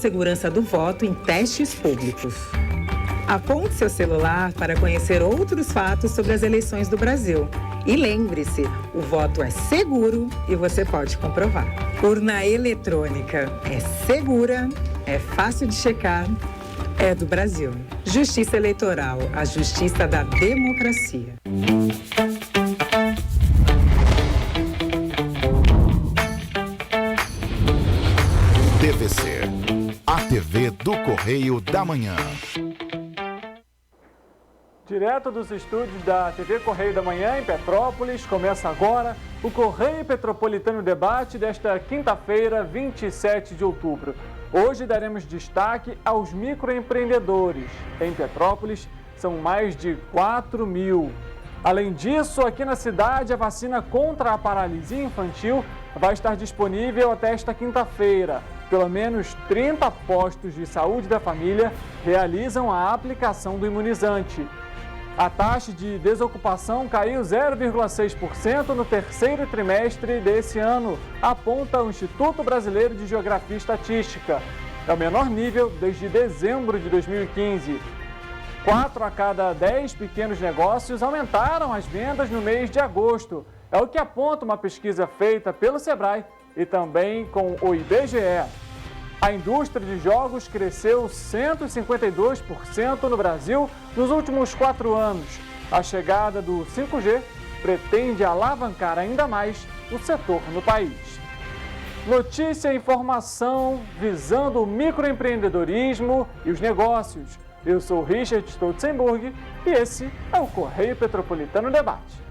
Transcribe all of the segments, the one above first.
segurança do voto em testes públicos. Aponte seu celular para conhecer outros fatos sobre as eleições do Brasil. E lembre-se, o voto é seguro e você pode comprovar. Urna eletrônica é segura, é fácil de checar, é do Brasil. Justiça Eleitoral, a justiça da democracia. TVC, a TV do Correio da Manhã. Direto dos estúdios da TV Correio da Manhã, em Petrópolis, começa agora o Correio Petropolitano Debate desta quinta-feira, 27 de outubro. Hoje daremos destaque aos microempreendedores. Em Petrópolis, são mais de 4 mil. Além disso, aqui na cidade, a vacina contra a paralisia infantil vai estar disponível até esta quinta-feira. Pelo menos 30 postos de saúde da família realizam a aplicação do imunizante. A taxa de desocupação caiu 0,6% no terceiro trimestre desse ano, aponta o Instituto Brasileiro de Geografia e Estatística. É o menor nível desde dezembro de 2015. 4 a cada 10 pequenos negócios aumentaram as vendas no mês de agosto. É o que aponta uma pesquisa feita pelo Sebrae e também com o IBGE. A indústria de jogos cresceu 152% no Brasil nos últimos 4 anos. A chegada do 5G pretende alavancar ainda mais o setor no país. Notícia e informação visando o microempreendedorismo e os negócios. Eu sou Richard Stolzenburg e esse é o Correio Petropolitano Debate.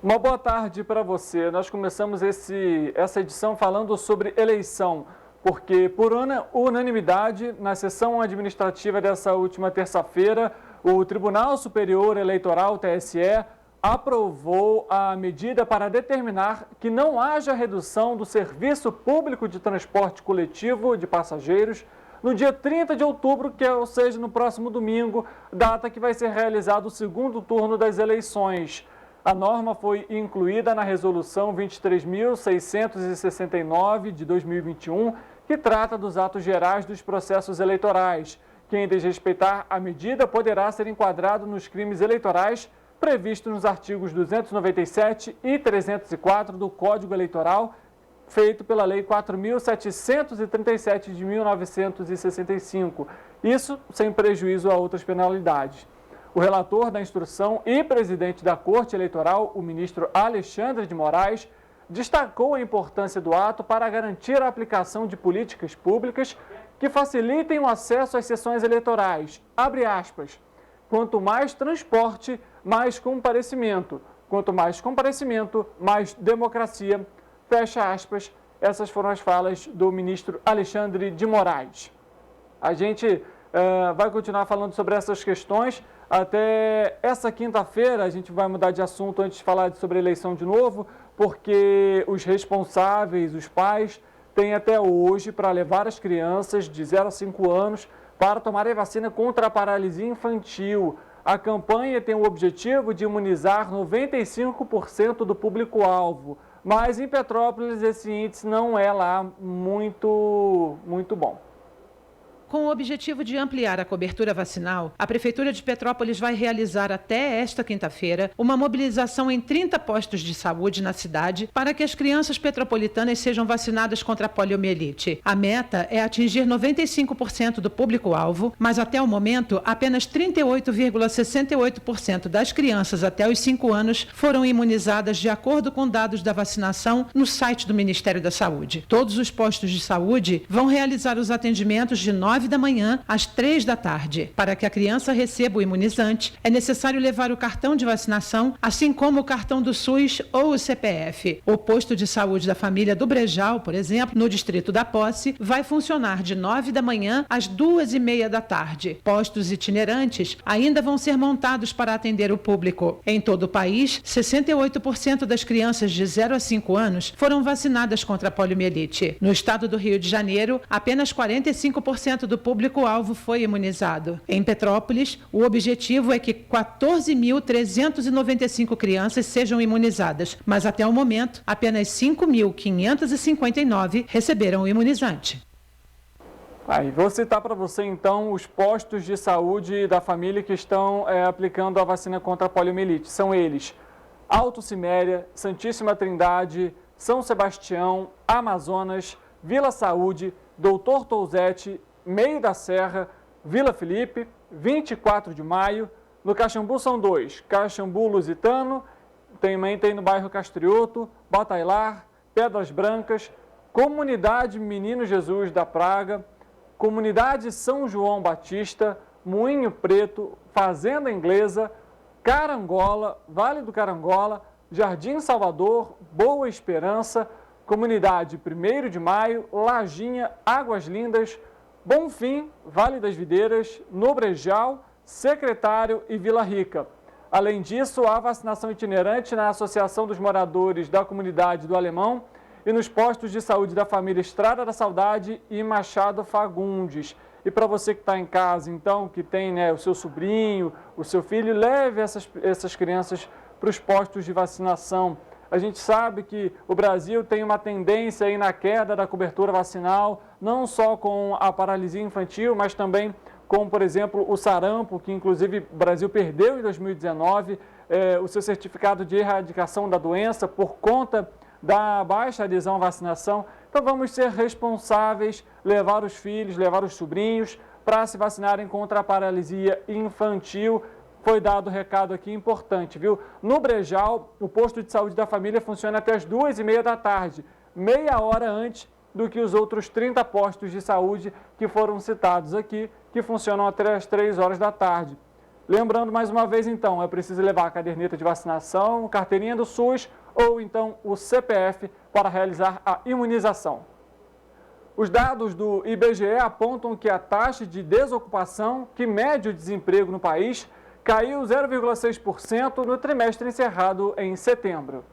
Uma boa tarde para você. Nós começamos essa edição falando sobre eleição, porque por unanimidade, na sessão administrativa dessa última terça-feira, o Tribunal Superior Eleitoral, TSE, aprovou a medida para determinar que não haja redução do serviço público de transporte coletivo de passageiros no dia 30 de outubro, ou seja, no próximo domingo, data que vai ser realizado o segundo turno das eleições. A norma foi incluída na Resolução 23.669 de 2021, que trata dos atos gerais dos processos eleitorais. Quem desrespeitar a medida poderá ser enquadrado nos crimes eleitorais previstos nos artigos 297 e 304 do Código Eleitoral, feito pela Lei 4.737 de 1965. Isso sem prejuízo a outras penalidades. O relator da instrução e presidente da Corte Eleitoral, o ministro Alexandre de Moraes, destacou a importância do ato para garantir a aplicação de políticas públicas que facilitem o acesso às sessões eleitorais. Abre aspas. Quanto mais transporte, mais comparecimento. Quanto mais comparecimento, mais democracia. Fecha aspas. Essas foram as falas do ministro Alexandre de Moraes. A gente vai continuar falando sobre essas questões. Até essa quinta-feira, a gente vai mudar de assunto antes de falar sobre eleição de novo, porque os responsáveis, os pais, têm até hoje para levar as crianças de 0 a 5 anos para tomarem vacina contra a paralisia infantil. A campanha tem o objetivo de imunizar 95% do público-alvo, mas em Petrópolis esse índice não é lá muito bom. Com o objetivo de ampliar a cobertura vacinal, a Prefeitura de Petrópolis vai realizar até esta quinta-feira uma mobilização em 30 postos de saúde na cidade para que as crianças petropolitanas sejam vacinadas contra a poliomielite. A meta é atingir 95% do público-alvo, mas até o momento apenas 38,68% das crianças até os 5 anos foram imunizadas de acordo com dados da vacinação no site do Ministério da Saúde. Todos os postos de saúde vão realizar os atendimentos de 9 9 da manhã às 3 da tarde. Para que a criança receba o imunizante, é necessário levar o cartão de vacinação, assim como o cartão do SUS ou o CPF. O posto de saúde da família do Brejal, por exemplo, no distrito da Posse, vai funcionar de 9 da manhã às 2h30 da tarde. Postos itinerantes ainda vão ser montados para atender o público. Em todo o país, 68% das crianças de 0 a 5 anos foram vacinadas contra a poliomielite. No estado do Rio de Janeiro, apenas 45% do público-alvo foi imunizado. Em Petrópolis, o objetivo é que 14.395 crianças sejam imunizadas, mas até o momento, apenas 5.559 receberam o imunizante. Aí, vou citar para você, então, os postos de saúde da família que estão aplicando a vacina contra a poliomielite. São eles: Alto Ciméria, Santíssima Trindade, São Sebastião, Amazonas, Vila Saúde, Doutor Touzete, Meio da Serra, Vila Felipe, 24 de Maio. No Caxambu são 2, Caxambu Lusitano, também tem no bairro Castrioto, Batailar, Pedras Brancas, Comunidade Menino Jesus da Praga, Comunidade São João Batista, Moinho Preto, Fazenda Inglesa, Carangola, Vale do Carangola, Jardim Salvador, Boa Esperança, Comunidade 1º de Maio, Lajinha, Águas Lindas, Bonfim, Vale das Videiras, Nobrejal, Secretário e Vila Rica. Além disso, há vacinação itinerante na Associação dos Moradores da Comunidade do Alemão e nos postos de saúde da família Estrada da Saudade e Machado Fagundes. E para você que está em casa, então, que tem o seu sobrinho, o seu filho, leve essas crianças para os postos de vacinação. A gente sabe que o Brasil tem uma tendência aí na queda da cobertura vacinal, não só com a paralisia infantil, mas também com, por exemplo, o sarampo, que inclusive o Brasil perdeu em 2019 o seu certificado de erradicação da doença por conta da baixa adesão à vacinação. Então vamos ser responsáveis, levar os filhos, levar os sobrinhos para se vacinarem contra a paralisia infantil. Foi dado o recado aqui importante, viu? No Brejal, o posto de saúde da família funciona até as 2h30 da tarde, meia hora antes do que os outros 30 postos de saúde que foram citados aqui, que funcionam até as 3 horas da tarde. Lembrando mais uma vez, então, é preciso levar a caderneta de vacinação, carteirinha do SUS ou então o CPF para realizar a imunização. Os dados do IBGE apontam que a taxa de desocupação, que mede o desemprego no país, caiu 0,6% no trimestre encerrado em setembro.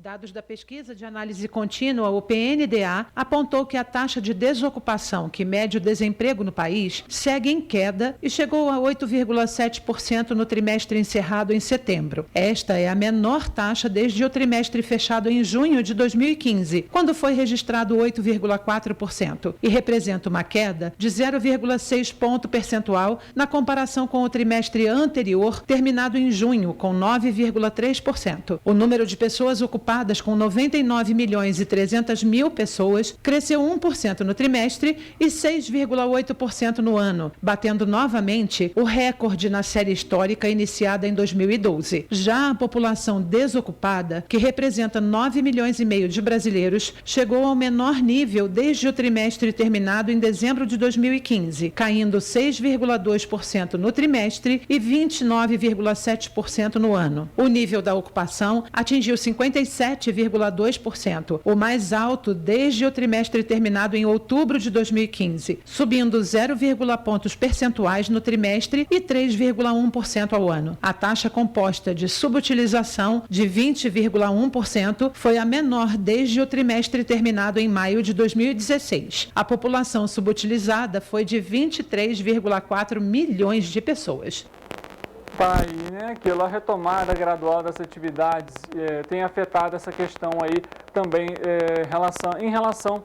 Dados da pesquisa de análise contínua, o PNDA, apontou que a taxa de desocupação, que mede o desemprego no país, segue em queda e chegou a 8,7% no trimestre encerrado em setembro. Esta é a menor taxa desde o trimestre fechado em junho de 2015, quando foi registrado 8,4%, e representa uma queda de 0,6 ponto percentual na comparação com o trimestre anterior, terminado em junho, com 9,3%. O número de pessoas ocupadas com 99.300.000 pessoas, cresceu 1% no trimestre e 6,8% no ano, batendo novamente o recorde na série histórica iniciada em 2012. Já a população desocupada, que representa 9,5 milhões de brasileiros, chegou ao menor nível desde o trimestre terminado em dezembro de 2015, caindo 6,2% no trimestre e 29,7% no ano. O nível da ocupação atingiu 57,2%, o mais alto desde o trimestre terminado em outubro de 2015, subindo 0,1 pontos percentuais no trimestre e 3,1% ao ano. A taxa composta de subutilização, de 20,1%, foi a menor desde o trimestre terminado em maio de 2016. A população subutilizada foi de 23,4 milhões de pessoas. A retomada gradual das atividades tem afetado essa questão aí também em relação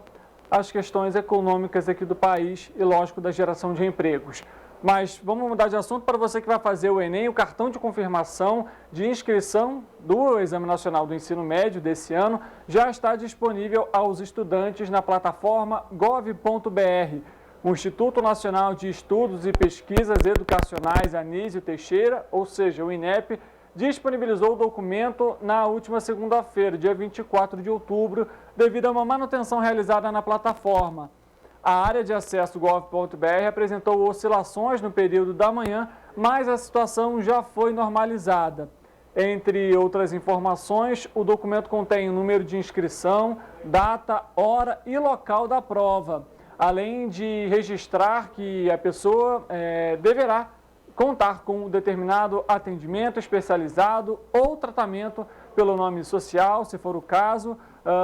às questões econômicas aqui do país e, lógico, da geração de empregos. Mas vamos mudar de assunto. Para você que vai fazer o Enem, o cartão de confirmação de inscrição do Exame Nacional do Ensino Médio desse ano já está disponível aos estudantes na plataforma gov.br. O Instituto Nacional de Estudos e Pesquisas Educacionais Anísio Teixeira, ou seja, o INEP, disponibilizou o documento na última segunda-feira, dia 24 de outubro, devido a uma manutenção realizada na plataforma. A área de acesso gov.br apresentou oscilações no período da manhã, mas a situação já foi normalizada. Entre outras informações, o documento contém o número de inscrição, data, hora e local da prova, além de registrar que a pessoa deverá contar com um determinado atendimento especializado ou tratamento pelo nome social, se for o caso,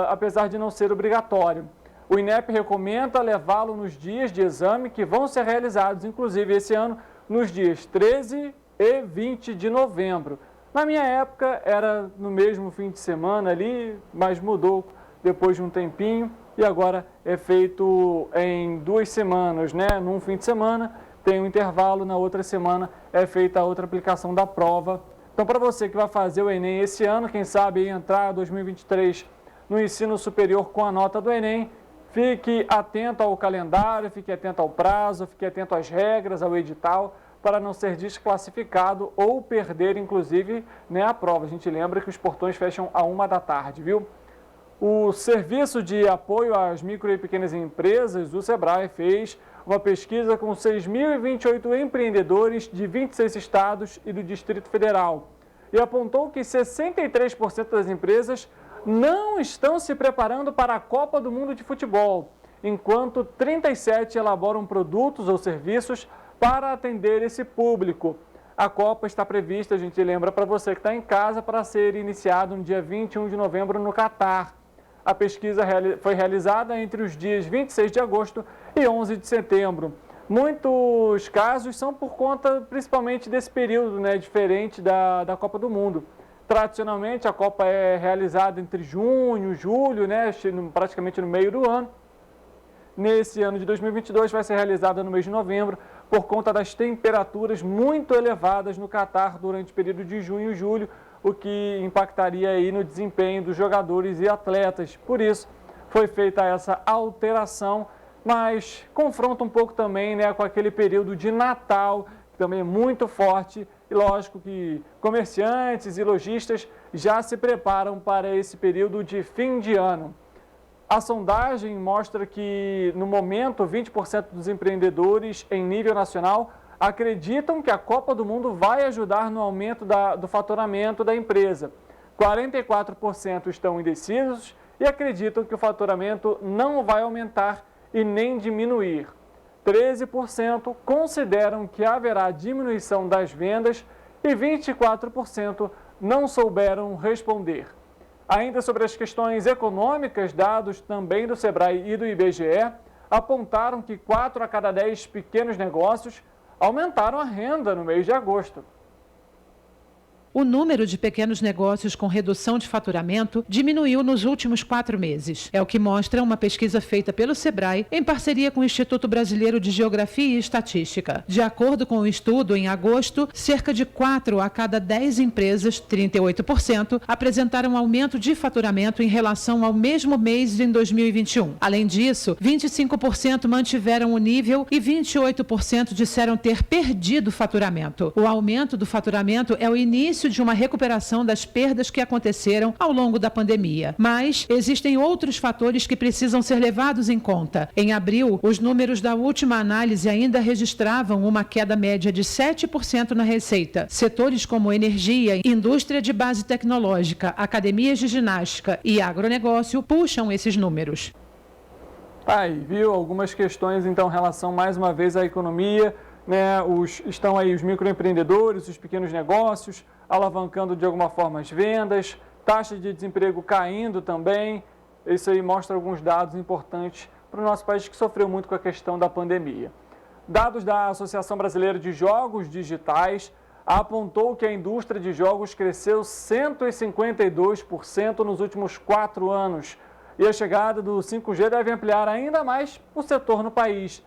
apesar de não ser obrigatório. O INEP recomenda levá-lo nos dias de exame que vão ser realizados, inclusive esse ano, nos dias 13 e 20 de novembro. Na minha época era no mesmo fim de semana ali, mas mudou depois de um tempinho e agora é feito em 2 semanas, né? Num fim de semana tem um intervalo, na outra semana é feita a outra aplicação da prova. Então, para você que vai fazer o Enem esse ano, quem sabe entrar em 2023 no ensino superior com a nota do Enem, fique atento ao calendário, fique atento ao prazo, fique atento às regras, ao edital, para não ser desclassificado ou perder, inclusive, né, a prova. A gente lembra que os portões fecham à 1 da tarde, viu? O Serviço de Apoio às Micro e Pequenas Empresas, o SEBRAE, fez uma pesquisa com 6.028 empreendedores de 26 estados e do Distrito Federal e apontou que 63% das empresas não estão se preparando para a Copa do Mundo de Futebol, enquanto 37% elaboram produtos ou serviços para atender esse público. A Copa está prevista, a gente lembra para você que está em casa, para ser iniciada no dia 21 de novembro no Catar. A pesquisa foi realizada entre os dias 26 de agosto e 11 de setembro. Muitos casos são por conta principalmente desse período, né, diferente da Copa do Mundo. Tradicionalmente, a Copa é realizada entre junho e julho, né, praticamente no meio do ano. Nesse ano de 2022 vai ser realizada no mês de novembro, por conta das temperaturas muito elevadas no Catar durante o período de junho e julho, o que impactaria aí no desempenho dos jogadores e atletas. Por isso, foi feita essa alteração, mas confronta um pouco também, né, com aquele período de Natal, que também é muito forte, e lógico que comerciantes e lojistas já se preparam para esse período de fim de ano. A sondagem mostra que, no momento, 20% dos empreendedores em nível nacional acreditam que a Copa do Mundo vai ajudar no aumento do faturamento da empresa. 44% estão indecisos e acreditam que o faturamento não vai aumentar e nem diminuir. 13% consideram que haverá diminuição das vendas e 24% não souberam responder. Ainda sobre as questões econômicas, dados também do SEBRAE e do IBGE apontaram que 4 a cada 10 pequenos negócios aumentaram a renda no mês de agosto. O número de pequenos negócios com redução de faturamento diminuiu nos últimos 4 meses. É o que mostra uma pesquisa feita pelo SEBRAE em parceria com o Instituto Brasileiro de Geografia e Estatística. De acordo com o estudo, em agosto, cerca de 4 a cada 10 empresas, 38%, apresentaram aumento de faturamento em relação ao mesmo mês em 2021. Além disso, 25% mantiveram o nível e 28% disseram ter perdido faturamento. O aumento do faturamento é o início de uma recuperação das perdas que aconteceram ao longo da pandemia. Mas existem outros fatores que precisam ser levados em conta. Em abril, os números da última análise ainda registravam uma queda média de 7% na receita. Setores como energia, indústria de base tecnológica, academias de ginástica e agronegócio puxam esses números. Aí, viu? Algumas questões, então, em relação, mais uma vez, à economia, né? Estão aí os microempreendedores, os pequenos negócios, alavancando de alguma forma as vendas, taxa de desemprego caindo também. Isso aí mostra alguns dados importantes para o nosso país que sofreu muito com a questão da pandemia. Dados da Associação Brasileira de Jogos Digitais apontou que a indústria de jogos cresceu 152% nos últimos 4 anos e a chegada do 5G deve ampliar ainda mais o setor no país.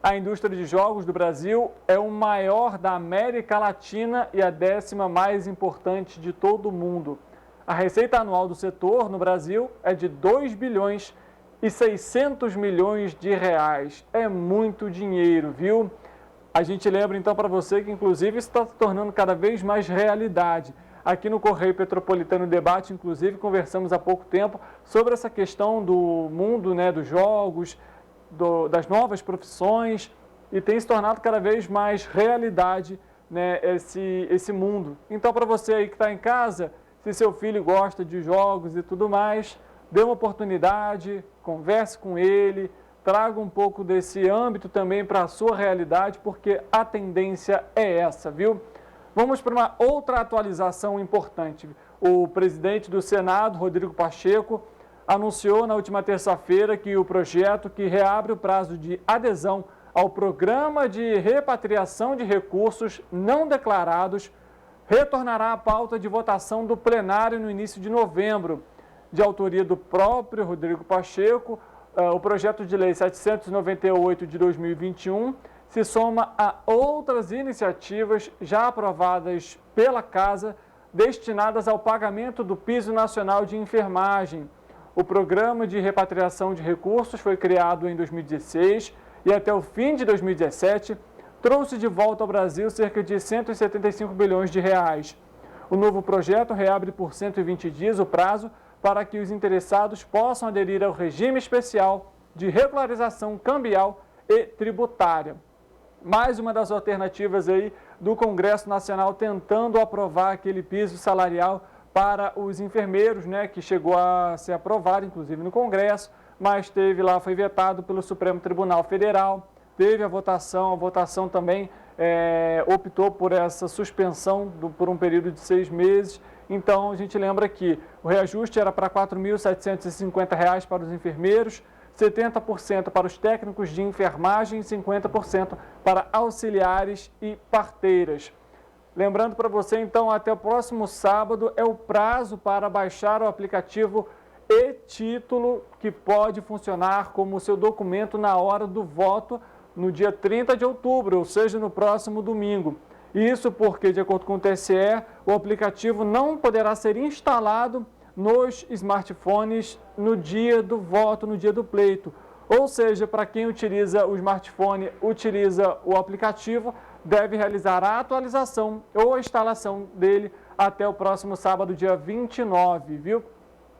A indústria de jogos do Brasil é o maior da América Latina e a 10ª mais importante de todo o mundo. A receita anual do setor no Brasil é de 2 bilhões e 600 milhões de reais. É muito dinheiro, viu? A gente lembra então para você que inclusive isso está se tornando cada vez mais realidade. Aqui no Correio Petropolitano Debate, inclusive, conversamos há pouco tempo sobre essa questão do mundo, né, dos jogos, das novas profissões e tem se tornado cada vez mais realidade, né, esse mundo. Então, para você aí que está em casa, se seu filho gosta de jogos e tudo mais, dê uma oportunidade, converse com ele, traga um pouco desse âmbito também para a sua realidade, porque a tendência é essa, viu? Vamos para uma outra atualização importante. O presidente do Senado, Rodrigo Pacheco, anunciou na última terça-feira que o projeto que reabre o prazo de adesão ao Programa de Repatriação de Recursos Não Declarados retornará à pauta de votação do plenário no início de novembro. De autoria do próprio Rodrigo Pacheco, o projeto de lei 798 de 2021 se soma a outras iniciativas já aprovadas pela Casa destinadas ao pagamento do Piso Nacional de Enfermagem. O Programa de Repatriação de Recursos foi criado em 2016 e até o fim de 2017 trouxe de volta ao Brasil cerca de 175 bilhões de reais. O novo projeto reabre por 120 dias o prazo para que os interessados possam aderir ao regime especial de regularização cambial e tributária. Mais uma das alternativas aí do Congresso Nacional tentando aprovar aquele piso salarial para os enfermeiros, né, que chegou a ser aprovado, inclusive no Congresso, mas foi vetado pelo Supremo Tribunal Federal, teve a votação também optou por essa suspensão por um período de 6 meses. Então, a gente lembra que o reajuste era para R$ 4.750 para os enfermeiros, 70% para os técnicos de enfermagem e 50% para auxiliares e parteiras. Lembrando para você, então, até o próximo sábado é o prazo para baixar o aplicativo e-Título, que pode funcionar como seu documento na hora do voto no dia 30 de outubro, ou seja, no próximo domingo. Isso porque, de acordo com o TSE, o aplicativo não poderá ser instalado nos smartphones no dia do voto, no dia do pleito. Ou seja, para quem utiliza o smartphone, utiliza o aplicativo, deve realizar a atualização ou a instalação dele até o próximo sábado, dia 29, viu?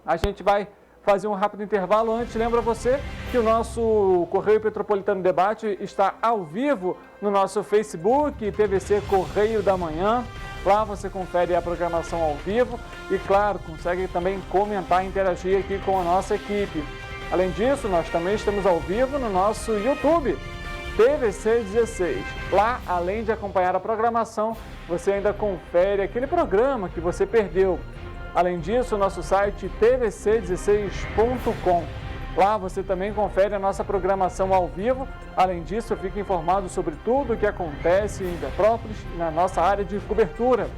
A gente vai fazer um rápido intervalo. Antes, lembra você que o nosso Correio Petropolitano Debate está ao vivo no nosso Facebook, TVC Correio da Manhã. Lá você confere a programação ao vivo e, claro, consegue também comentar e interagir aqui com a nossa equipe. Além disso, nós também estamos ao vivo no nosso YouTube, TVC 16. Lá, além de acompanhar a programação, você ainda confere aquele programa que você perdeu. Além disso, o nosso site tvc16.com. Lá você também confere a nossa programação ao vivo. Além disso, fica informado sobre tudo o que acontece em Petrópolis e na nossa área de cobertura.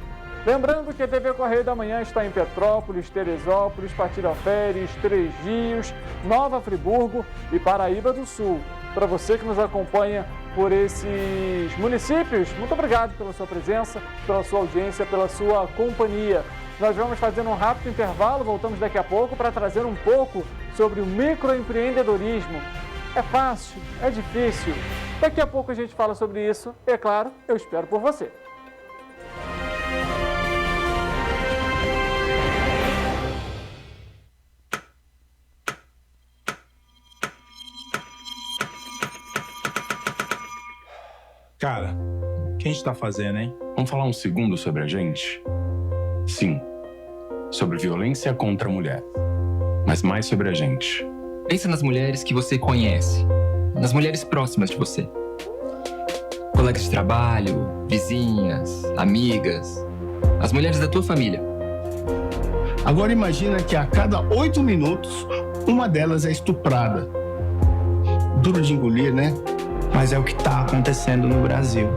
Lembrando que a TV Correio da Manhã está em Petrópolis, Teresópolis, Patiroféries, Três Rios, Nova Friburgo e Paraíba do Sul. Para você que nos acompanha por esses municípios, muito obrigado pela sua presença, pela sua audiência, pela sua companhia. Nós vamos fazer um rápido intervalo, voltamos daqui a pouco para trazer um pouco sobre o microempreendedorismo. É fácil? É difícil? Daqui a pouco a gente fala sobre isso e, é claro, eu espero por você. Cara, o que a gente tá fazendo, hein? Vamos falar um segundo sobre a gente? Sim, sobre violência contra a mulher, mas mais sobre a gente. Pensa nas mulheres que você conhece, nas mulheres próximas de você. Colegas de trabalho, vizinhas, amigas, as mulheres da tua família. Agora imagina que a cada 8 minutos, uma delas é estuprada. Duro de engolir, né? Mas é o que está acontecendo no Brasil.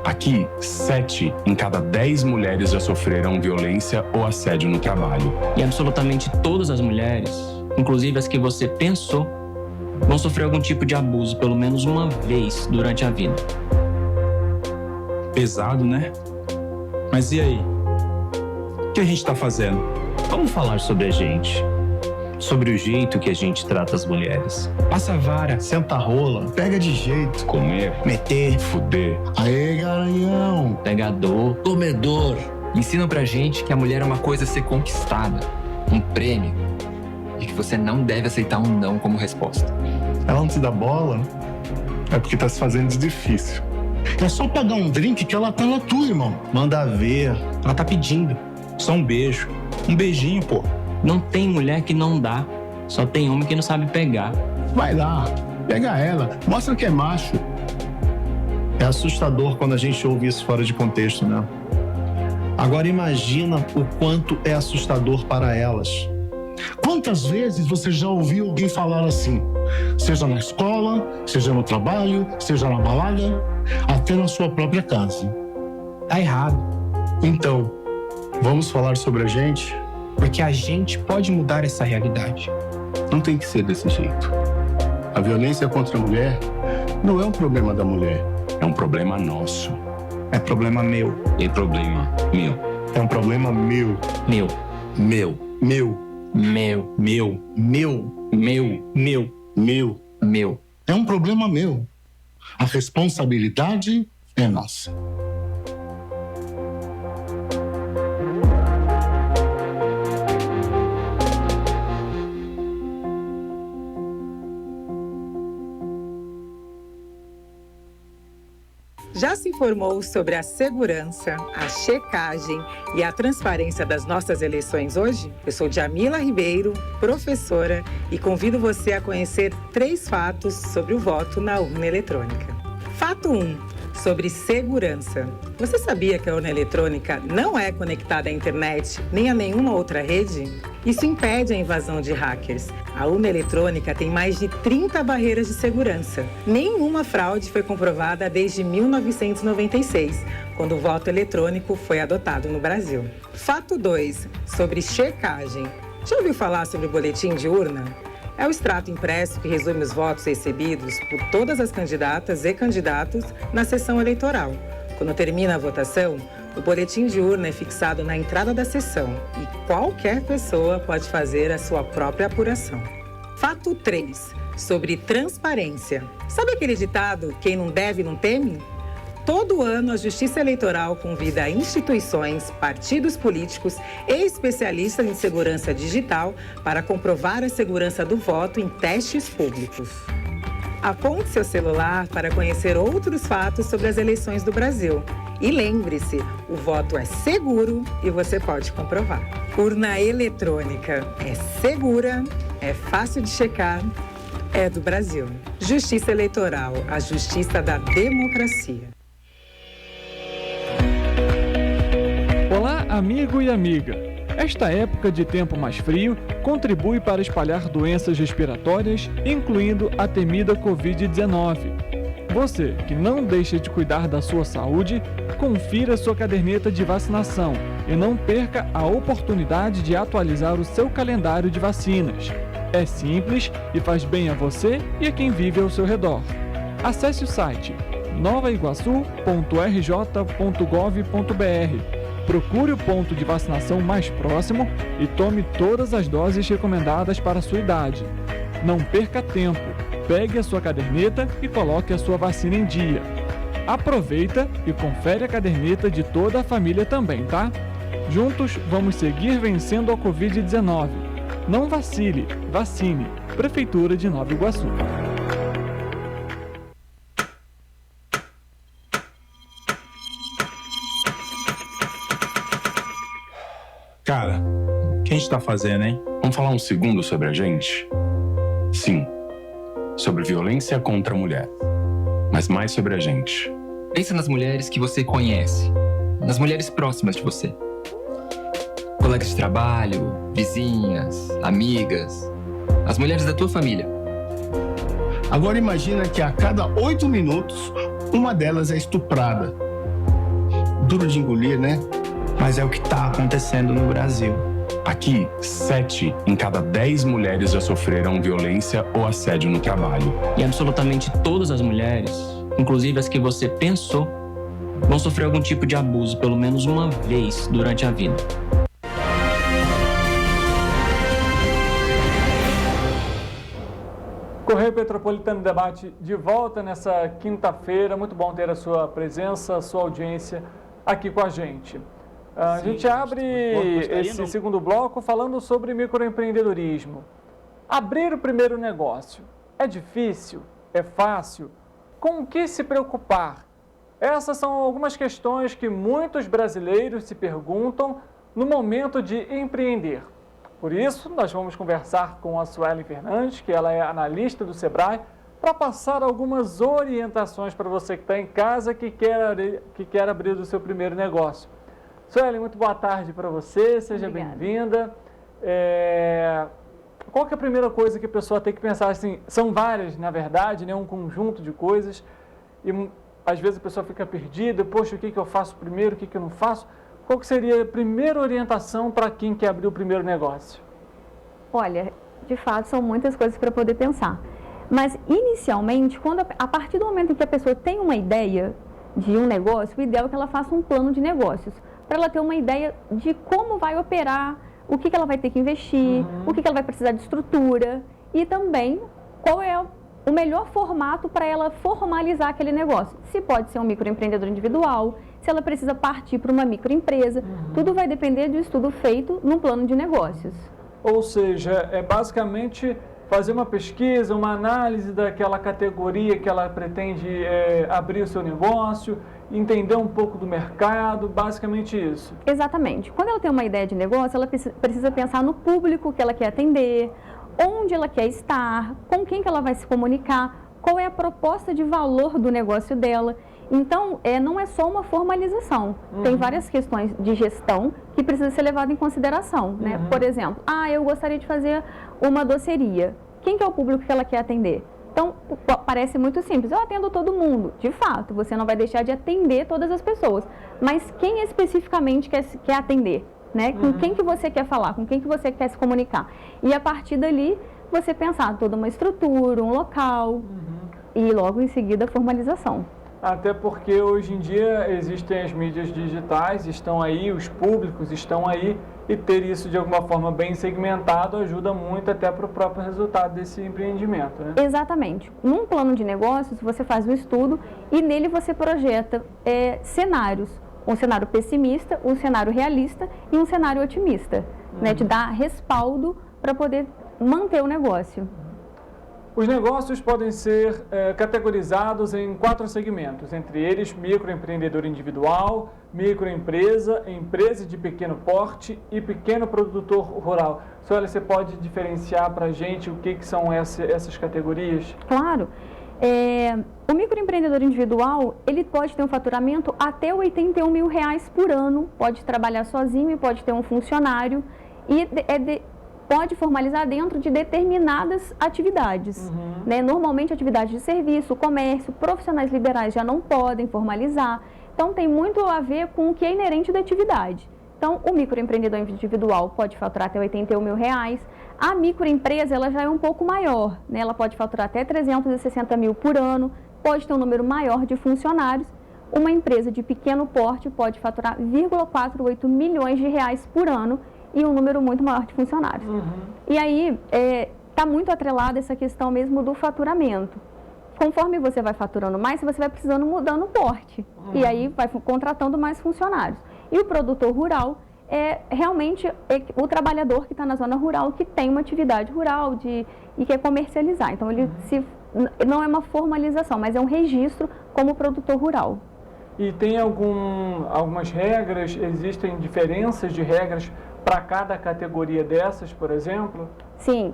Aqui, 7 em cada 10 mulheres já sofreram violência ou assédio no trabalho. E absolutamente todas as mulheres, inclusive as que você pensou, vão sofrer algum tipo de abuso pelo menos uma vez durante a vida. Pesado, né? Mas e aí? O que a gente tá fazendo? Vamos falar sobre a gente. Sobre o jeito que a gente trata as mulheres. Passa a vara, senta a rola, pega de jeito, Comer, meter, fuder. Aê, garanhão. Pegador, Comedor. Ensinam pra gente que a mulher é uma coisa a ser conquistada, um prêmio, e que você não deve aceitar um não como resposta. Ela não te dá bola, é porque tá se fazendo de difícil. É só pagar um drink que ela tá na tua, irmão. Manda ver. Ela tá pedindo. Só um beijo. Um beijinho, pô. Não tem mulher que não dá. Só tem homem que não sabe pegar. Vai lá, pega ela, mostra que é macho. É assustador quando a gente ouve isso fora de contexto, né? Agora imagina o quanto é assustador para elas. Quantas vezes você já ouviu alguém falar assim? Seja na escola, seja no trabalho, seja na balada, até na sua própria casa. Tá errado. Então, vamos falar sobre a gente? Porque a gente pode mudar essa realidade. Não tem que ser desse jeito. A violência contra a mulher não é um problema da mulher. É um problema nosso. É problema meu. É problema meu. É um problema meu. Meu. Meu. Meu. Meu. Meu. Meu. Meu. Meu. Meu. Meu. É um problema meu. A responsabilidade é nossa. Já se informou sobre a segurança, a checagem e a transparência das nossas eleições hoje? Eu sou Jamila Ribeiro, professora, e convido você a conhecer 3 fatos sobre o voto na urna eletrônica. Fato 1. Sobre segurança. Você sabia que a urna eletrônica não é conectada à internet nem a nenhuma outra rede? Isso impede a invasão de hackers. A urna eletrônica tem mais de 30 barreiras de segurança. Nenhuma fraude foi comprovada desde 1996, quando o voto eletrônico foi adotado no Brasil. Fato 2. Sobre checagem. Já ouviu falar sobre o boletim de urna? É o extrato impresso que resume os votos recebidos por todas as candidatas e candidatos na sessão eleitoral. Quando termina a votação, o boletim de urna é fixado na entrada da sessão e qualquer pessoa pode fazer a sua própria apuração. Fato 3. Sobre transparência. Sabe aquele ditado, quem não deve não teme? Todo ano, a Justiça Eleitoral convida instituições, partidos políticos e especialistas em segurança digital para comprovar a segurança do voto em testes públicos. Aponte seu celular para conhecer outros fatos sobre as eleições do Brasil. E lembre-se, o voto é seguro e você pode comprovar. Urna eletrônica é segura, é fácil de checar, é do Brasil. Justiça Eleitoral, a justiça da democracia. Olá, amigo e amiga! Esta época de tempo mais frio contribui para espalhar doenças respiratórias, incluindo a temida Covid-19. Você que não deixa de cuidar da sua saúde, confira sua caderneta de vacinação e não perca a oportunidade de atualizar o seu calendário de vacinas. É simples e faz bem a você e a quem vive ao seu redor. Acesse o site novaiguaçu.rj.gov.br. Procure o ponto de vacinação mais próximo e tome todas as doses recomendadas para a sua idade. Não perca tempo, pegue a sua caderneta e coloque a sua vacina em dia. Aproveita e confere a caderneta de toda a família também, tá? Juntos vamos seguir vencendo a Covid-19. Não vacile, vacine. Prefeitura de Nova Iguaçu. Cara, o que a gente tá fazendo, hein? Vamos falar um segundo sobre a gente? Sim, sobre violência contra a mulher, mas mais sobre a gente. Pensa nas mulheres que você conhece, nas mulheres próximas de você. Colegas de trabalho, vizinhas, amigas, as mulheres da tua família. Agora imagina que a cada 8 minutos, uma delas é estuprada. Duro de engolir, né? Mas é o que está acontecendo no Brasil. Aqui, 7 em cada 10 mulheres já sofreram violência ou assédio no trabalho. E absolutamente todas as mulheres, inclusive as que você pensou, vão sofrer algum tipo de abuso pelo menos uma vez durante a vida. Correio Petropolitano Debate de volta nessa quinta-feira. Muito bom ter a sua presença, a sua audiência aqui com a gente. A gente abre esse segundo bloco falando sobre microempreendedorismo. Abrir o primeiro negócio. É difícil? É fácil? Com o que se preocupar? Essas são algumas questões que muitos brasileiros se perguntam no momento de empreender. Por isso, nós vamos conversar com a Suelen Fernandes, que ela é analista do Sebrae, para passar algumas orientações para você que está em casa que quer abrir o seu primeiro negócio. Suelen, muito boa tarde para você, seja bem-vinda. Qual que é a primeira coisa que a pessoa tem que pensar? Assim, são várias, na verdade, né? Um conjunto de coisas e às vezes a pessoa fica perdida, poxa, o que eu faço primeiro, o que eu não faço? Qual que seria a primeira orientação para quem quer abrir o primeiro negócio? Olha, de fato, são muitas coisas para poder pensar. Mas, inicialmente, a partir do momento em que a pessoa tem uma ideia de um negócio, o ideal é que ela faça um plano de negócios, para ela ter uma ideia de como vai operar, o que ela vai ter que investir, o que ela vai precisar de estrutura e também qual é o melhor formato para ela formalizar aquele negócio. Se pode ser um microempreendedor individual, se ela precisa partir para uma microempresa, tudo vai depender do estudo feito no plano de negócios. Ou seja, é basicamente fazer uma pesquisa, uma análise daquela categoria que ela pretende abrir o seu negócio, entender um pouco do mercado, basicamente isso. Exatamente. Quando ela tem uma ideia de negócio, ela precisa pensar no público que ela quer atender, onde ela quer estar, com quem que ela vai se comunicar, qual é a proposta de valor do negócio dela. Então, não é só uma formalização, tem várias questões de gestão que precisam ser levadas em consideração, né? Por exemplo, eu gostaria de fazer uma doceria. Quem que é o público que ela quer atender? Então, parece muito simples, eu atendo todo mundo. De fato, você não vai deixar de atender todas as pessoas, mas quem especificamente quer atender? Né? Com quem que você quer falar, com quem que você quer se comunicar? E a partir dali, você pensar toda uma estrutura, um local e logo em seguida a formalização. Até porque hoje em dia existem as mídias digitais, estão aí, os públicos estão aí, e ter isso de alguma forma bem segmentado ajuda muito até para o próprio resultado desse empreendimento, né? Exatamente. Num plano de negócios, você faz um estudo e nele você projeta cenários. Um cenário pessimista, um cenário realista e um cenário otimista, né? Te dá respaldo para poder manter o negócio. Os negócios podem ser categorizados em 4 segmentos, entre eles microempreendedor individual, microempresa, empresa de pequeno porte e pequeno produtor rural. Suelen, você pode diferenciar para a gente o que são essas categorias? Claro. O microempreendedor individual, ele pode ter um faturamento até R$81 mil por ano, pode trabalhar sozinho e pode ter um funcionário e pode formalizar dentro de determinadas atividades. Né? Normalmente, atividades de serviço, comércio, profissionais liberais já não podem formalizar. Então, tem muito a ver com o que é inerente da atividade. Então, o microempreendedor individual pode faturar até R$81 mil. A microempresa, ela já é um pouco maior, né? Ela pode faturar até 360 mil por ano, pode ter um número maior de funcionários. Uma empresa de pequeno porte pode faturar R$0,48 milhões por ano e um número muito maior de funcionários. E aí, está muito atrelada essa questão mesmo do faturamento. Conforme você vai faturando mais, você vai precisando mudando o porte. E aí, vai contratando mais funcionários. E o produtor rural realmente o trabalhador que está na zona rural, que tem uma atividade rural e quer comercializar. Então, ele não é uma formalização, mas é um registro como produtor rural. E tem algumas regras, existem diferenças de regras para cada categoria dessas, por exemplo? Sim.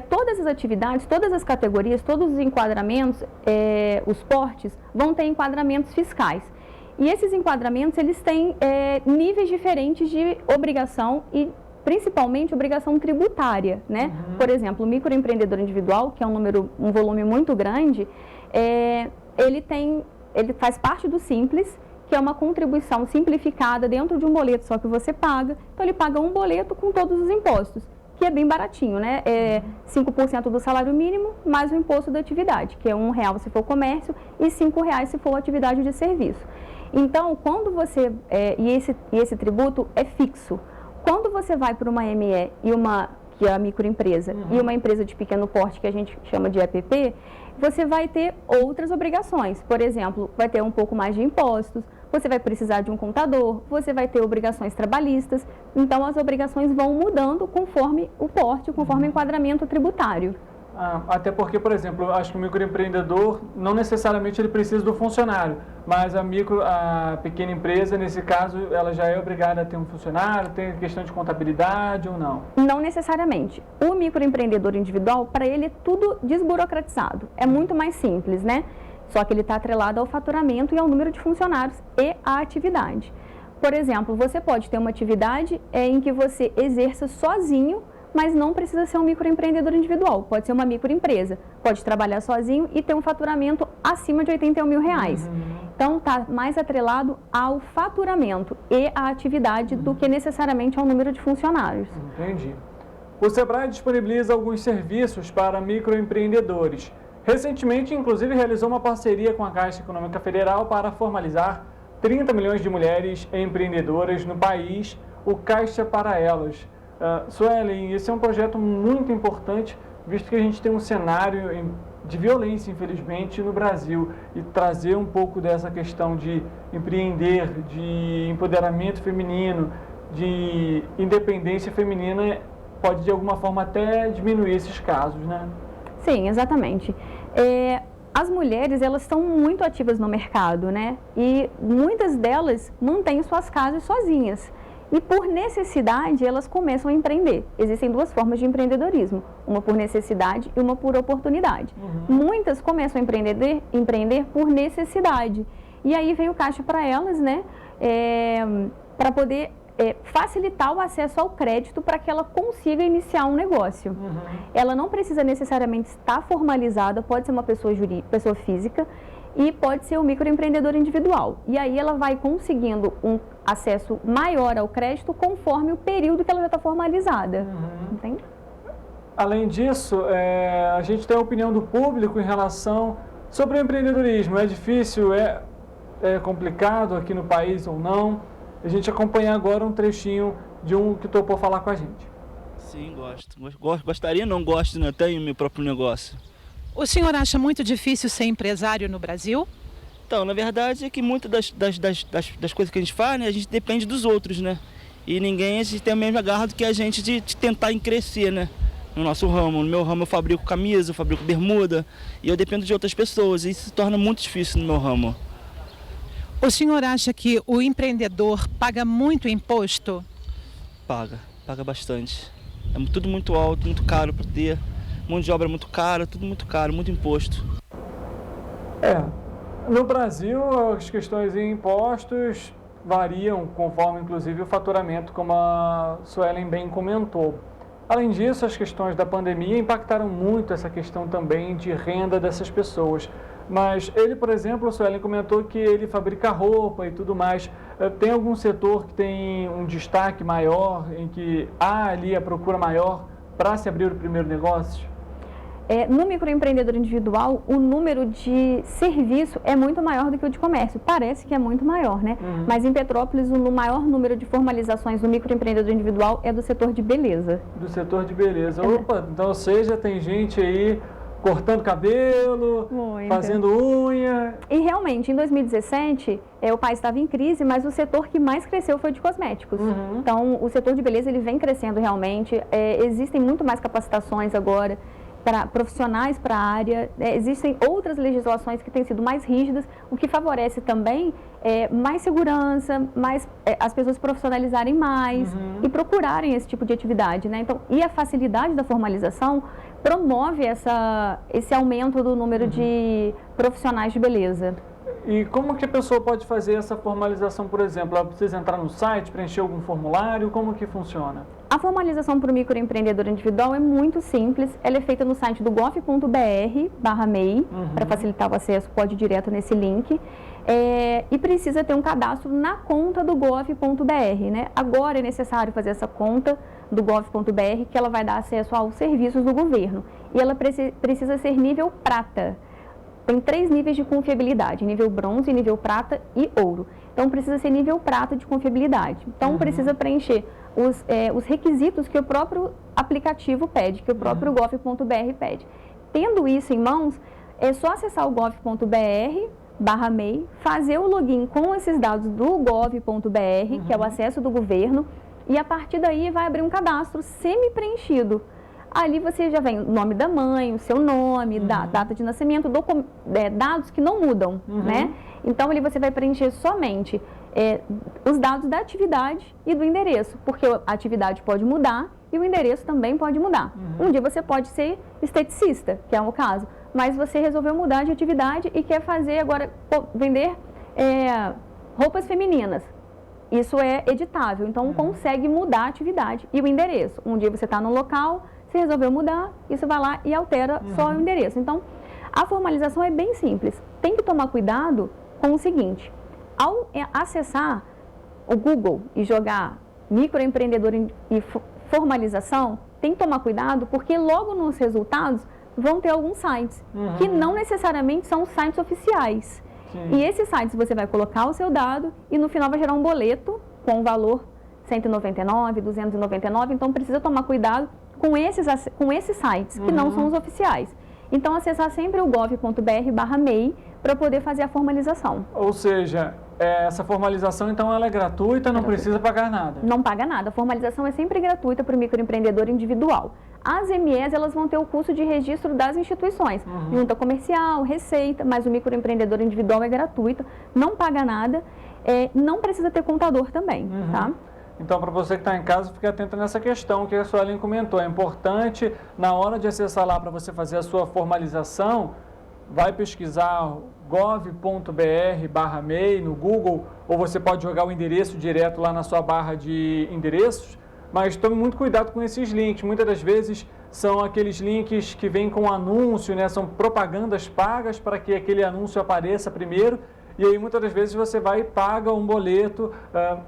Todas as atividades, todas as categorias, todos os enquadramentos, os portes, vão ter enquadramentos fiscais. E esses enquadramentos, eles têm níveis diferentes de obrigação e, principalmente, obrigação tributária, né? Por exemplo, o microempreendedor individual, que é um volume muito grande, ele faz parte do Simples, que é uma contribuição simplificada dentro de um boleto só que você paga. Então, ele paga um boleto com todos os impostos, que é bem baratinho, né? 5% do salário mínimo, mais o imposto da atividade, que é R$1 se for comércio e R$5 se for atividade de serviço. Então, quando você... esse tributo é fixo. Quando você vai para uma ME, que é a microempresa, e uma empresa de pequeno porte, que a gente chama de EPP, você vai ter outras obrigações. Por exemplo, vai ter um pouco mais de impostos, você vai precisar de um contador, você vai ter obrigações trabalhistas. Então, as obrigações vão mudando conforme o porte, conforme o enquadramento tributário. Até porque, por exemplo, acho que o microempreendedor não necessariamente ele precisa do funcionário, mas a pequena empresa, nesse caso, ela já é obrigada a ter um funcionário, tem questão de contabilidade ou não? Não necessariamente. O microempreendedor individual, para ele é tudo desburocratizado, é muito mais simples, né? Só que ele está atrelado ao faturamento e ao número de funcionários e à atividade. Por exemplo, você pode ter uma atividade em que você exerça sozinho, mas não precisa ser um microempreendedor individual, pode ser uma microempresa, pode trabalhar sozinho e ter um faturamento acima de R$81 mil. Então, está mais atrelado ao faturamento e à atividade do que necessariamente ao número de funcionários. Entendi. O Sebrae disponibiliza alguns serviços para microempreendedores. Recentemente, inclusive, realizou uma parceria com a Caixa Econômica Federal para formalizar 30 milhões de mulheres empreendedoras no país, o Caixa para Elas. Suelen, esse é um projeto muito importante, visto que a gente tem um cenário de violência, infelizmente, no Brasil, e trazer um pouco dessa questão de empreender, de empoderamento feminino, de independência feminina, pode de alguma forma até diminuir esses casos, né? Sim, exatamente. As mulheres, elas estão muito ativas no mercado, né? E muitas delas mantêm suas casas sozinhas. E por necessidade, elas começam a empreender. Existem duas formas de empreendedorismo, uma por necessidade e uma por oportunidade. Muitas começam a empreender por necessidade. E aí vem o Caixa para Elas, né? Para poder facilitar o acesso ao crédito para que ela consiga iniciar um negócio. Ela não precisa necessariamente estar formalizada, pode ser uma pessoa física, e pode ser um microempreendedor individual. E aí ela vai conseguindo um acesso maior ao crédito conforme o período que ela já está formalizada. Entende? Além disso, a gente tem a opinião do público em relação sobre o empreendedorismo. É difícil, é complicado aqui no país ou não? A gente acompanha agora um trechinho de um que topou falar com a gente. Sim, gosto. Gostaria, não gosto, né? Tenho meu próprio negócio. O senhor acha muito difícil ser empresário no Brasil? Então, na verdade é que muitas das coisas que a gente faz, né, a gente depende dos outros, né? E ninguém tem a mesma garra do que a gente de tentar crescer, né? No nosso ramo. No meu ramo eu fabrico camisa, eu fabrico bermuda e eu dependo de outras pessoas. E isso se torna muito difícil no meu ramo. O senhor acha que o empreendedor paga muito imposto? Paga bastante. É tudo muito alto, muito caro para ter. Mão de obra muito cara, tudo muito caro, muito imposto. No Brasil, as questões em impostos variam conforme, inclusive, o faturamento, como a Suelen bem comentou. Além disso, as questões da pandemia impactaram muito essa questão também de renda dessas pessoas. Mas ele, por exemplo, o Suelen comentou que ele fabrica roupa e tudo mais. Tem algum setor que tem um destaque maior, em que há ali a procura maior para se abrir o primeiro negócio? No microempreendedor individual, o número de serviço é muito maior do que o de comércio. Parece que é muito maior, né? Mas em Petrópolis, o maior número de formalizações do microempreendedor individual é do setor de beleza. Do setor de beleza. Opa, então, ou seja, tem gente aí cortando cabelo, fazendo unha. E realmente, em 2017, o país estava em crise, mas o setor que mais cresceu foi o de cosméticos. Então, o setor de beleza ele vem crescendo realmente. Existem muito mais capacitações agora para profissionais para a área. Existem outras legislações que têm sido mais rígidas, o que favorece também mais segurança, as pessoas profissionalizarem mais e procurarem esse tipo de atividade, né? Então, e a facilidade da formalização promove esse aumento do número de profissionais de beleza. E como que a pessoa pode fazer essa formalização, por exemplo? Ela precisa entrar no site, preencher algum formulário? Como que funciona? A formalização para o microempreendedor individual é muito simples. Ela é feita no site do gov.br/MEI. Para facilitar o acesso, pode ir direto nesse link. E precisa ter um cadastro na conta do gov.br, né? Agora é necessário fazer essa conta do gov.br, que ela vai dar acesso aos serviços do governo. E ela precisa ser nível prata. Tem 3 níveis de confiabilidade, nível bronze, nível prata e ouro. Então, precisa ser nível prata de confiabilidade. Então, precisa preencher os requisitos que o próprio aplicativo pede, que o próprio gov.br pede. Tendo isso em mãos, é só acessar o gov.br/MEI, fazer o login com esses dados do gov.br, que é o acesso do governo, e a partir daí vai abrir um cadastro semi-preenchido. Ali você já vem o nome da mãe, o seu nome, data de nascimento, dados que não mudam, né? Então, ali você vai preencher somente os dados da atividade e do endereço, porque a atividade pode mudar e o endereço também pode mudar. Um dia você pode ser esteticista, que é o caso, mas você resolveu mudar de atividade e quer fazer agora, vender roupas femininas. Isso é editável, então consegue mudar a atividade e o endereço. Um dia você está no local, você resolveu mudar, isso vai lá e altera só o endereço. Então, a formalização é bem simples. Tem que tomar cuidado com o seguinte: ao acessar o Google e jogar microempreendedor e formalização, tem que tomar cuidado porque logo nos resultados vão ter alguns sites que não necessariamente são sites oficiais. E esses sites você vai colocar o seu dado e no final vai gerar um boleto com o valor 199, 299, então precisa tomar cuidado com esses sites que não são os oficiais. Então acessar sempre o gov.br/MEI para poder fazer a formalização. Ou seja, essa formalização então ela é gratuita, não precisa pagar nada? Não paga nada, a formalização é sempre gratuita para o microempreendedor individual. As MEs, elas vão ter o custo de registro das instituições, junta comercial, receita, mas o microempreendedor individual é gratuito, não paga nada, não precisa ter contador também, tá? Então, para você que está em casa, fique atento nessa questão que a Suelen comentou. É importante, na hora de acessar lá para você fazer a sua formalização, vai pesquisar gov.br/MEI no Google, ou você pode jogar o endereço direto lá na sua barra de endereços, mas tome muito cuidado com esses links. Muitas das vezes são aqueles links que vêm com anúncio, né? São propagandas pagas para que aquele anúncio apareça primeiro, e aí muitas das vezes você vai e paga um boleto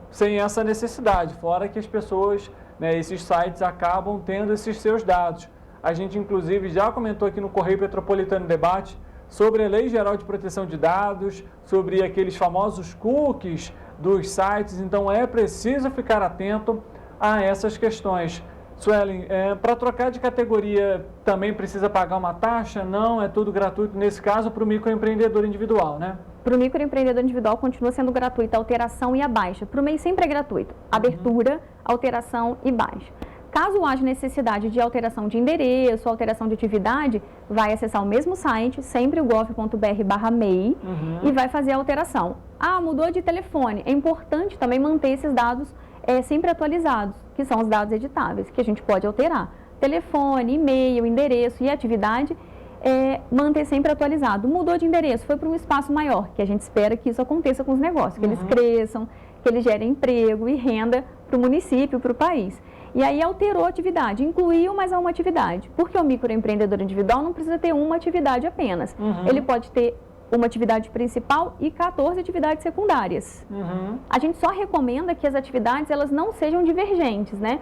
sem essa necessidade, fora que as pessoas, né, esses sites acabam tendo esses seus dados. A gente inclusive já comentou aqui no Correio Petropolitano Debate sobre a Lei Geral de Proteção de Dados, sobre aqueles famosos cookies dos sites, então é preciso ficar atento a essas questões. Suelen, para trocar de categoria também precisa pagar uma taxa? Não, é tudo gratuito nesse caso para o microempreendedor individual, né? Para o microempreendedor individual continua sendo gratuita a alteração e a baixa. Para o MEI sempre é gratuito, abertura, alteração e baixa. Caso haja necessidade de alteração de endereço, alteração de atividade, vai acessar o mesmo site, sempre o gov.br/MEI, e vai fazer a alteração. Ah, mudou de telefone. É importante também manter esses dados sempre atualizados, que são os dados editáveis, que a gente pode alterar. Telefone, e-mail, endereço e atividade, manter sempre atualizado. Mudou de endereço, foi para um espaço maior, que a gente espera que isso aconteça com os negócios, que eles cresçam, que eles gerem emprego e renda para o município, para o país. E aí alterou a atividade, incluiu mais uma atividade, porque o microempreendedor individual não precisa ter uma atividade apenas. Ele pode ter uma atividade principal e 14 atividades secundárias. A gente só recomenda que as atividades elas não sejam divergentes, né?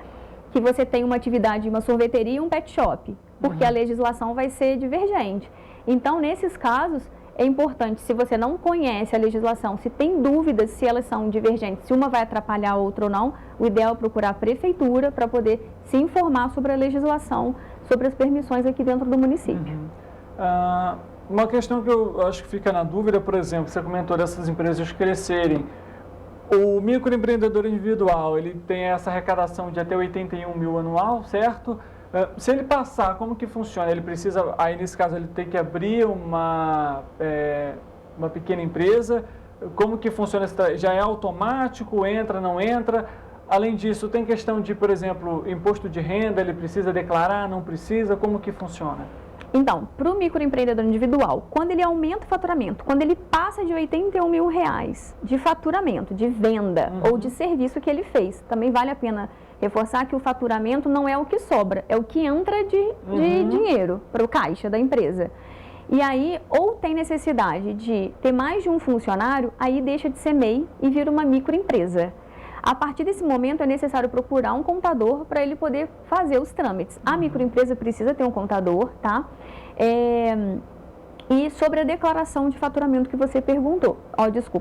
Que você tenha uma atividade, uma sorveteria e um pet shop, porque a legislação vai ser divergente. Então, nesses casos, é importante, se você não conhece a legislação, se tem dúvidas se elas são divergentes, se uma vai atrapalhar a outra ou não, o ideal é procurar a prefeitura para poder se informar sobre a legislação, sobre as permissões aqui dentro do município. Uma questão que eu acho que fica na dúvida, por exemplo, você comentou dessas empresas crescerem. O microempreendedor individual, ele tem essa arrecadação de até 81 mil anual, certo? Se ele passar, como que funciona? Ele precisa, aí nesse caso, ele tem que abrir uma pequena empresa? Como que funciona? Já é automático? Entra, não entra? Além disso, tem questão de, por exemplo, imposto de renda, ele precisa declarar, não precisa? Como que funciona? Então, para o microempreendedor individual, quando ele aumenta o faturamento, quando ele passa de 81 mil reais de faturamento, de venda ou de serviço que ele fez, também vale a pena reforçar que o faturamento não é o que sobra, é o que entra de dinheiro para o caixa da empresa. E aí, ou tem necessidade de ter mais de um funcionário, aí deixa de ser MEI e vira uma microempresa. A partir desse momento, é necessário procurar um contador para ele poder fazer os trâmites. A microempresa precisa ter um contador, tá? E sobre a declaração de faturamento que você perguntou,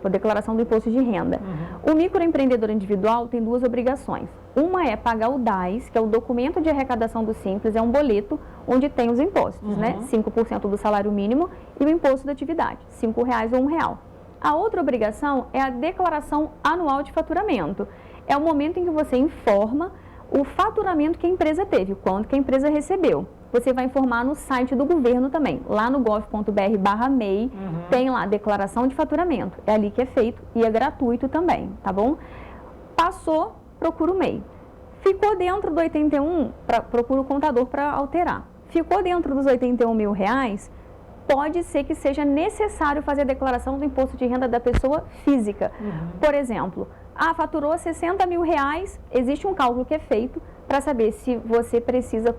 declaração do imposto de renda. O microempreendedor individual tem duas obrigações. Uma é pagar o DAS, que é o documento de arrecadação do Simples, é um boleto onde tem os impostos, né? 5% do salário mínimo e o imposto da atividade, R$ 5,00 ou R$ 1,00. A outra obrigação é a declaração anual de faturamento. É o momento em que você informa o faturamento que a empresa teve, quanto que a empresa recebeu. Você vai informar no site do governo também, lá no gov.br/MEI, tem lá declaração de faturamento, é ali que é feito e é gratuito também, tá bom? Passou, procura o MEI. Ficou dentro do 81, procura o contador para alterar. Ficou dentro dos R$81 mil, pode ser que seja necessário fazer a declaração do imposto de renda da pessoa física. Por exemplo, faturou R$60 mil, existe um cálculo que é feito para saber se você precisa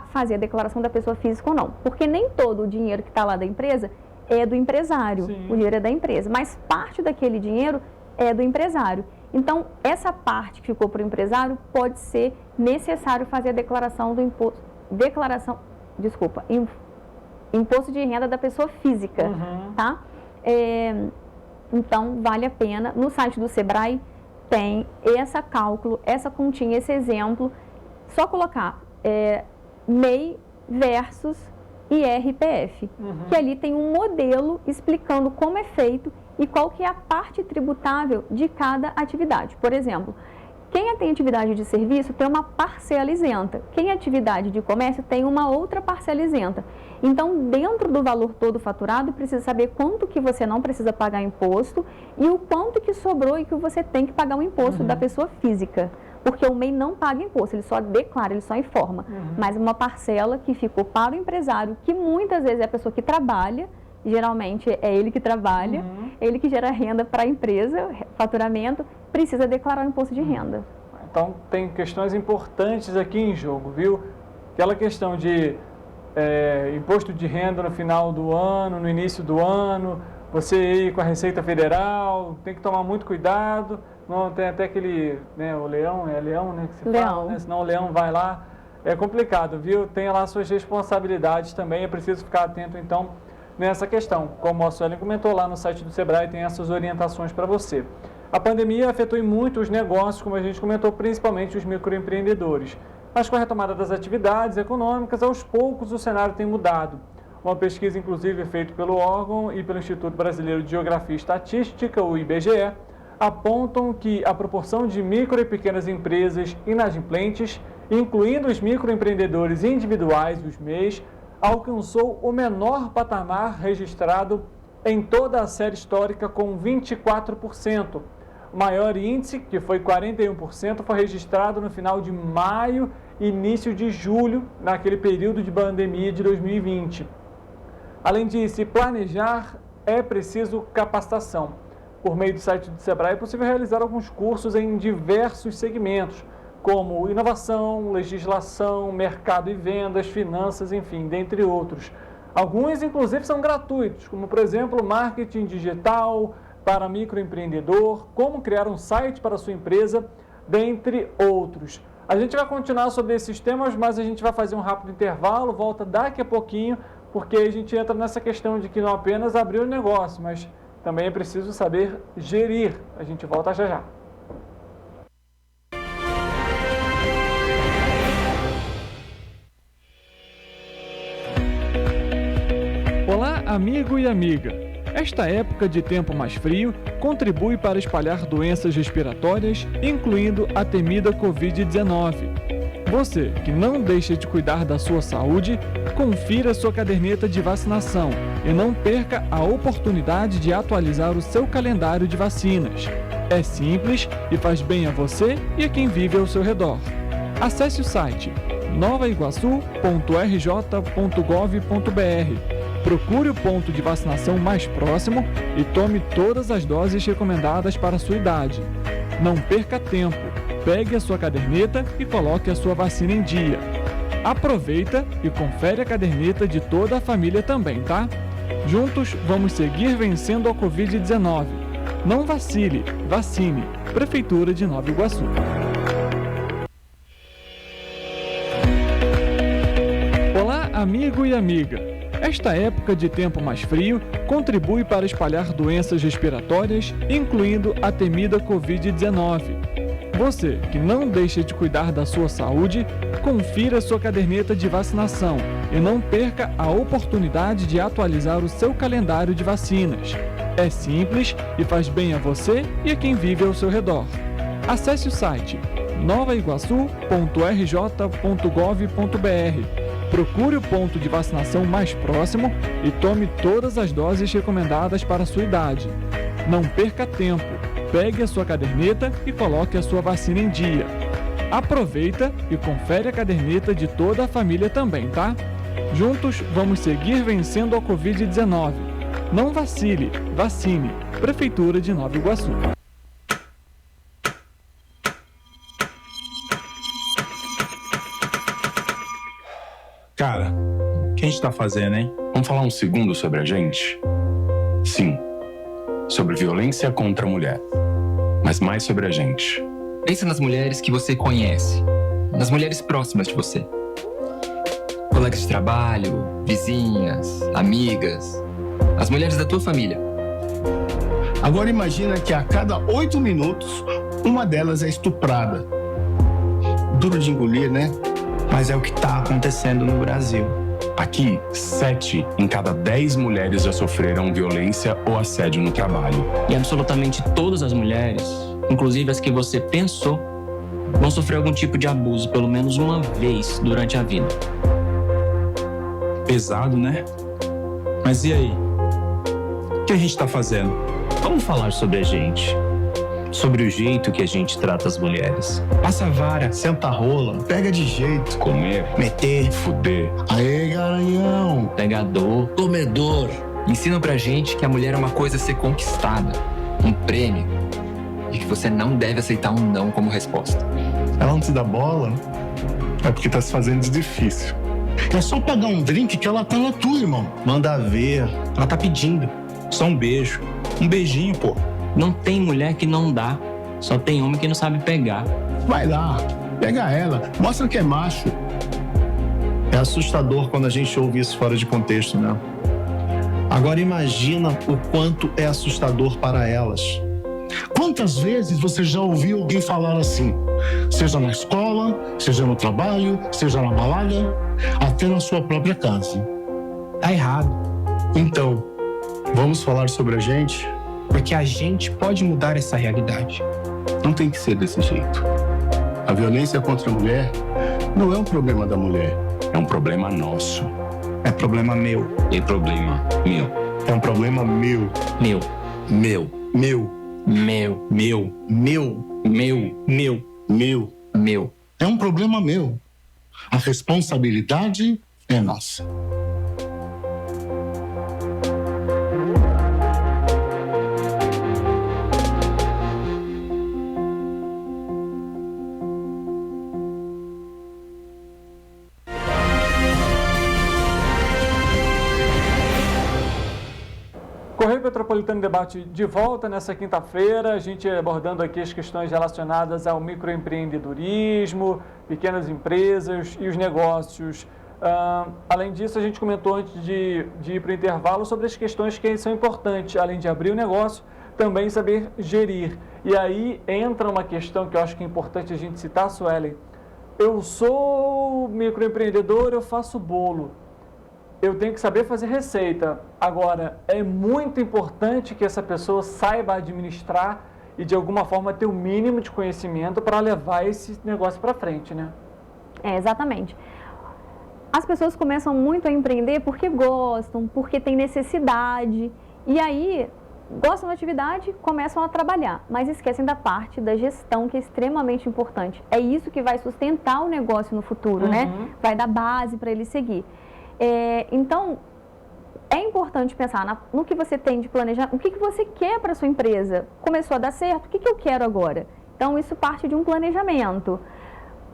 fazer a declaração da pessoa física ou não. Porque nem todo o dinheiro que está lá da empresa é do empresário, o dinheiro é da empresa, mas parte daquele dinheiro é do empresário. Então, essa parte que ficou para o empresário pode ser necessário fazer a declaração do imposto, imposto de renda da pessoa física, tá? Então, vale a pena. No site do Sebrae tem esse cálculo, essa continha, esse exemplo. Só colocar MEI versus IRPF, que ali tem um modelo explicando como é feito e qual que é a parte tributável de cada atividade. Por exemplo, quem tem atividade de serviço tem uma parcela isenta, quem atividade de comércio tem uma outra parcela isenta. Então, dentro do valor todo faturado, precisa saber quanto que você não precisa pagar imposto e o quanto que sobrou e que você tem que pagar o imposto da pessoa física. Porque o MEI não paga imposto, ele só declara, ele só informa. Mas uma parcela que ficou para o empresário, que muitas vezes é a pessoa que trabalha, geralmente é ele que trabalha, ele que gera renda para a empresa, faturamento, precisa declarar o imposto de renda. Então, tem questões importantes aqui em jogo, viu? Aquela questão de imposto de renda no final do ano, no início do ano, você ir com a Receita Federal, tem que tomar muito cuidado. Não, tem até aquele, o leão, leão, né, que se fala, né? Senão o leão vai lá. É complicado, viu? Tem lá suas responsabilidades também, é preciso ficar atento, então, nessa questão. Como a Suelen comentou, lá no site do Sebrae tem essas orientações para você. A pandemia afetou muito os negócios, como a gente comentou, principalmente os microempreendedores. Mas com a retomada das atividades econômicas, aos poucos o cenário tem mudado. Uma pesquisa, inclusive, feita pelo órgão e pelo Instituto Brasileiro de Geografia e Estatística, o IBGE, apontam que a proporção de micro e pequenas empresas inadimplentes, incluindo os microempreendedores individuais, os MEIs, alcançou o menor patamar registrado em toda a série histórica, com 24%. O maior índice, que foi 41%, foi registrado no final de maio e início de julho, naquele período de pandemia de 2020. Além de se planejar, é preciso capacitação. Por meio do site do Sebrae, é possível realizar alguns cursos em diversos segmentos, como inovação, legislação, mercado e vendas, finanças, enfim, dentre outros. Alguns, inclusive, são gratuitos, como, por exemplo, marketing digital para microempreendedor, como criar um site para a sua empresa, dentre outros. A gente vai continuar sobre esses temas, mas a gente vai fazer um rápido intervalo, volta daqui a pouquinho, porque a gente entra nessa questão de que não apenas abrir o negócio, mas também é preciso saber gerir. A gente volta já já. Olá, amigo e amiga. Esta época de tempo mais frio contribui para espalhar doenças respiratórias, incluindo a temida Covid-19. Você que não deixa de cuidar da sua saúde, confira sua caderneta de vacinação e não perca a oportunidade de atualizar o seu calendário de vacinas. É simples e faz bem a você e a quem vive ao seu redor. Acesse o site novaiguaçu.rj.gov.br. Procure o ponto de vacinação mais próximo e tome todas as doses recomendadas para a sua idade. Não perca tempo. Pegue a sua caderneta e coloque a sua vacina em dia. Aproveita e confere a caderneta de toda a família também, tá? Juntos vamos seguir vencendo a Covid-19. Não vacile, vacine. Prefeitura de Nova Iguaçu. Olá, amigo e amiga. Esta época de tempo mais frio contribui para espalhar doenças respiratórias, incluindo a temida Covid-19. Você que não deixa de cuidar da sua saúde, confira sua caderneta de vacinação e não perca a oportunidade de atualizar o seu calendário de vacinas. É simples e faz bem a você e a quem vive ao seu redor. Acesse o site novaiguaçu.rj.gov.br. Procure o ponto de vacinação mais próximo e tome todas as doses recomendadas para a sua idade. Não perca tempo. Pegue a sua caderneta e coloque a sua vacina em dia. Aproveita e confere a caderneta de toda a família também, tá? Juntos vamos seguir vencendo a Covid-19. Não vacile, vacine. Prefeitura de Nova Iguaçu. Cara, o que a gente tá fazendo, hein? Vamos falar um segundo sobre a gente? Sim, sobre violência contra a mulher, mas mais sobre a gente. Pensa nas mulheres que você conhece, nas mulheres próximas de você. Colegas de trabalho, vizinhas, amigas, as mulheres da tua família. Agora imagina que a cada 8 minutos, uma delas é estuprada. Duro de engolir, né? Mas é o que está acontecendo no Brasil. Aqui, 7 em cada 10 mulheres já sofreram violência ou assédio no trabalho. E absolutamente todas as mulheres, inclusive as que você pensou, vão sofrer algum tipo de abuso pelo menos uma vez durante a vida. Pesado, né? Mas e aí? O que a gente está fazendo? Vamos falar sobre a gente. Sobre o jeito que a gente trata as mulheres. Passa a vara, senta a rola, pega de jeito. Comer, Meter, fuder. Aê, garanhão. Pegador, comedor. Ensinam pra gente que a mulher é uma coisa a ser conquistada, um prêmio, e que você não deve aceitar um não como resposta. Ela não te dá bola? É porque tá se fazendo de difícil. É só pagar um drink que ela tá na tua, irmão. Manda ver. Ela tá pedindo. Só um beijo. Um beijinho, pô. não tem mulher que não dá, só tem homem que não sabe pegar. Vai lá, pega ela, mostra que é macho. É assustador quando a gente ouve isso fora de contexto, né? Agora imagina o quanto é assustador para elas. Quantas vezes você já ouviu alguém falar assim? Seja na escola, seja no trabalho, seja na balada, até na sua própria casa. Tá errado. Então, vamos falar sobre a gente? Porque a gente pode mudar essa realidade. Não tem que ser desse jeito. A violência contra a mulher não é um problema da mulher. É um problema nosso. É problema meu. É problema meu. É um problema meu. Meu. Meu. Meu. Meu. Meu. Meu. Meu. Meu. Meu. Meu. É um problema meu. A responsabilidade é nossa. Correio Petropolitano Debate de volta nessa quinta-feira, a gente abordando aqui as questões relacionadas ao microempreendedorismo, pequenas empresas e os negócios. Além disso, a gente comentou antes de ir para o intervalo sobre as questões que são importantes, além de abrir o negócio, também saber gerir. E aí entra uma questão que eu acho que é importante a gente citar, Suelen. Eu sou microempreendedor, eu faço bolo. Eu tenho que saber fazer receita. Agora, é muito importante que essa pessoa saiba administrar e, de alguma forma, ter o mínimo de conhecimento para levar esse negócio para frente, né? Exatamente. As pessoas começam muito a empreender porque gostam, porque tem necessidade. E aí, gostam da atividade, começam a trabalhar, mas esquecem da parte da gestão, que é extremamente importante. É isso que vai sustentar o negócio no futuro, né? Vai dar base para ele seguir. Então, é importante pensar no que você tem de planejar, o que você quer para a sua empresa. Começou a dar certo, o que eu quero agora? Então, isso parte de um planejamento.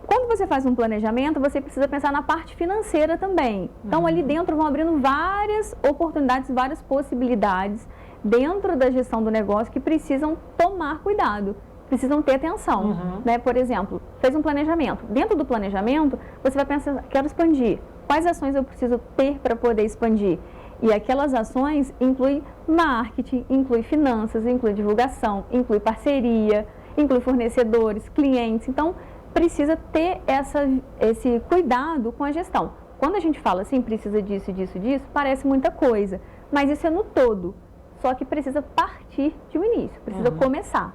Quando você faz um planejamento, você precisa pensar na parte financeira também. Então, ali dentro vão abrindo várias oportunidades, várias possibilidades dentro da gestão do negócio que precisam tomar cuidado, precisam ter atenção. Né? Por exemplo, fez um planejamento. Dentro do planejamento, você vai pensar, quero expandir. Quais ações eu preciso ter para poder expandir? E aquelas ações incluem marketing, inclui finanças, inclui divulgação, inclui parceria, inclui fornecedores, clientes. Então, precisa ter esse cuidado com a gestão. Quando a gente fala assim, precisa disso, disso, disso, parece muita coisa. Mas isso é no todo. Só que precisa partir de um início, precisa começar.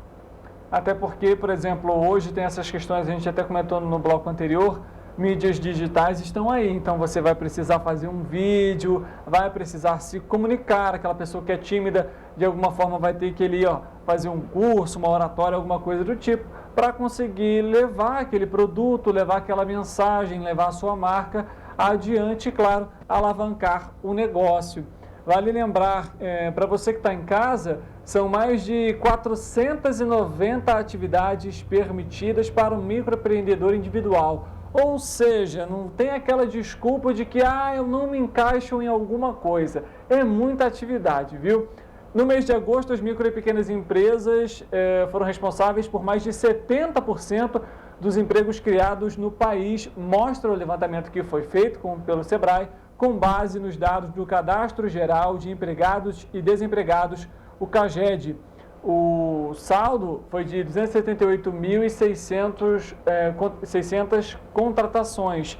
Até porque, por exemplo, hoje tem essas questões, a gente até comentou no bloco anterior, mídias digitais estão aí, então você vai precisar fazer um vídeo, vai precisar se comunicar, aquela pessoa que é tímida, de alguma forma vai ter que ali, fazer um curso, uma oratória, alguma coisa do tipo, para conseguir levar aquele produto, levar aquela mensagem, levar a sua marca adiante e, claro, alavancar o negócio. Vale lembrar, para você que está em casa, são mais de 490 atividades permitidas para o microempreendedor individual. Ou seja, não tem aquela desculpa de que eu não me encaixo em alguma coisa. É muita atividade, viu? No mês de agosto, as micro e pequenas empresas foram responsáveis por mais de 70% dos empregos criados no país, mostra o levantamento que foi feito pelo Sebrae, com base nos dados do Cadastro Geral de Empregados e Desempregados, o CAGED. O saldo foi de 278.600 contratações,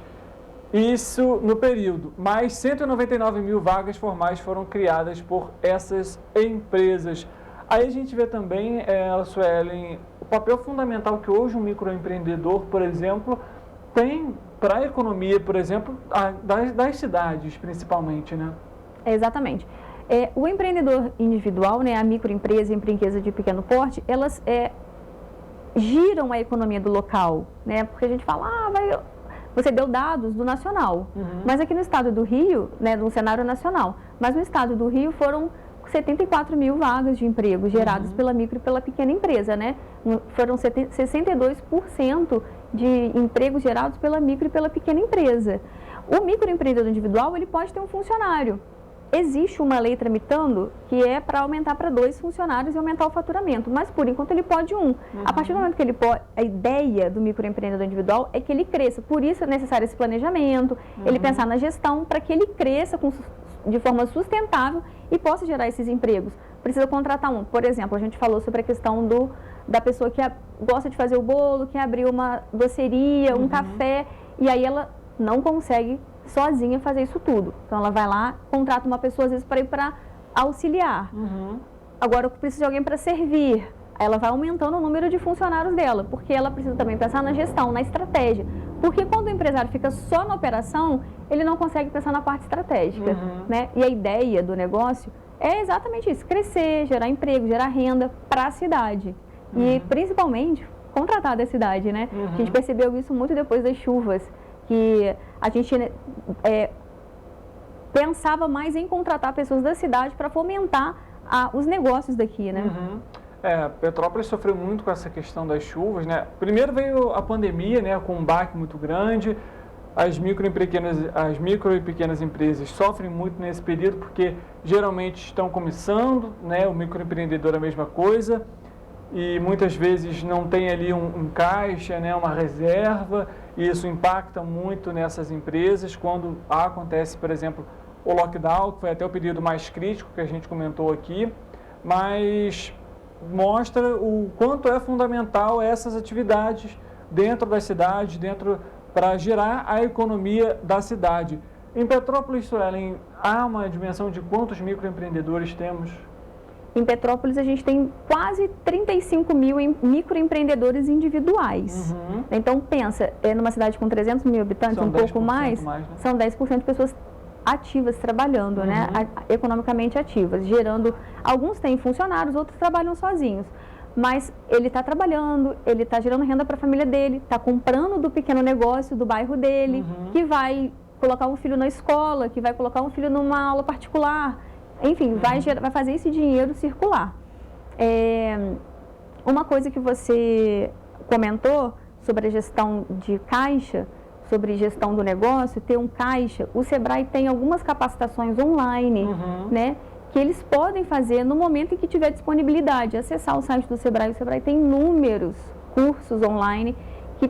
isso no período, mais 199 mil vagas formais foram criadas por essas empresas. Aí a gente vê também, Suelen, o papel fundamental que hoje um microempreendedor, por exemplo, tem para a economia, por exemplo, das cidades, principalmente, né? Exatamente. O empreendedor individual, né, a microempresa e a empresa de pequeno porte, elas giram a economia do local, né? Porque a gente fala, você deu dados do nacional, mas aqui no estado do Rio, né, no cenário nacional, mas no estado do Rio foram 74 mil vagas de emprego geradas pela micro e pela pequena empresa, né? Foram 62% de empregos gerados pela micro e pela pequena empresa. O microempreendedor individual, ele pode ter um funcionário. Existe uma lei tramitando que é para aumentar para 2 funcionários e aumentar o faturamento, mas por enquanto ele pode 1. A partir do momento que ele pode, a ideia do microempreendedor individual é que ele cresça, por isso é necessário esse planejamento, ele pensar na gestão para que ele cresça de forma sustentável e possa gerar esses empregos. Precisa contratar por exemplo, a gente falou sobre a questão da pessoa que gosta de fazer o bolo, que abriu uma doceria, um café, e aí ela não consegue sozinha fazer isso tudo. Então ela vai lá, contrata uma pessoa às vezes para ir para auxiliar. Agora eu preciso de alguém para servir. Aí ela vai aumentando o número de funcionários dela, porque ela precisa também pensar na gestão, na estratégia. Porque quando o empresário fica só na operação, ele não consegue pensar na parte estratégica, né? E a ideia do negócio é exatamente isso, crescer, gerar emprego, gerar renda para a cidade. E principalmente contratar da cidade, né? A gente percebeu isso muito depois das chuvas, que a gente pensava mais em contratar pessoas da cidade para fomentar os negócios daqui, né? Petrópolis sofreu muito com essa questão das chuvas, né? Primeiro veio a pandemia, né, com um baque muito grande. As micro e pequenas empresas sofrem muito nesse período porque geralmente estão começando, né? O microempreendedor é a mesma coisa e muitas vezes não tem ali um caixa, né, uma reserva, e isso impacta muito nessas empresas quando acontece, por exemplo, o lockdown, que foi até o período mais crítico que a gente comentou aqui, mas mostra o quanto é fundamental essas atividades dentro da cidade, para gerar a economia da cidade. Em Petrópolis, Suelen, há uma dimensão de quantos microempreendedores temos? Em Petrópolis, a gente tem quase 35 mil microempreendedores individuais. Então, pensa, numa cidade com 300 mil habitantes, um pouco mais, né? São 10% de pessoas ativas trabalhando, né? Economicamente ativas, gerando... Alguns têm funcionários, outros trabalham sozinhos. Mas ele está trabalhando, ele está gerando renda para a família dele, está comprando do pequeno negócio do bairro dele, que vai colocar um filho na escola, que vai colocar um filho numa aula particular. Enfim, vai fazer esse dinheiro circular. Uma coisa que você comentou sobre a gestão de caixa, sobre gestão do negócio, ter um caixa, o Sebrae tem algumas capacitações online, né, que eles podem fazer no momento em que tiver disponibilidade. Acessar o site do Sebrae, o Sebrae tem inúmeros cursos online que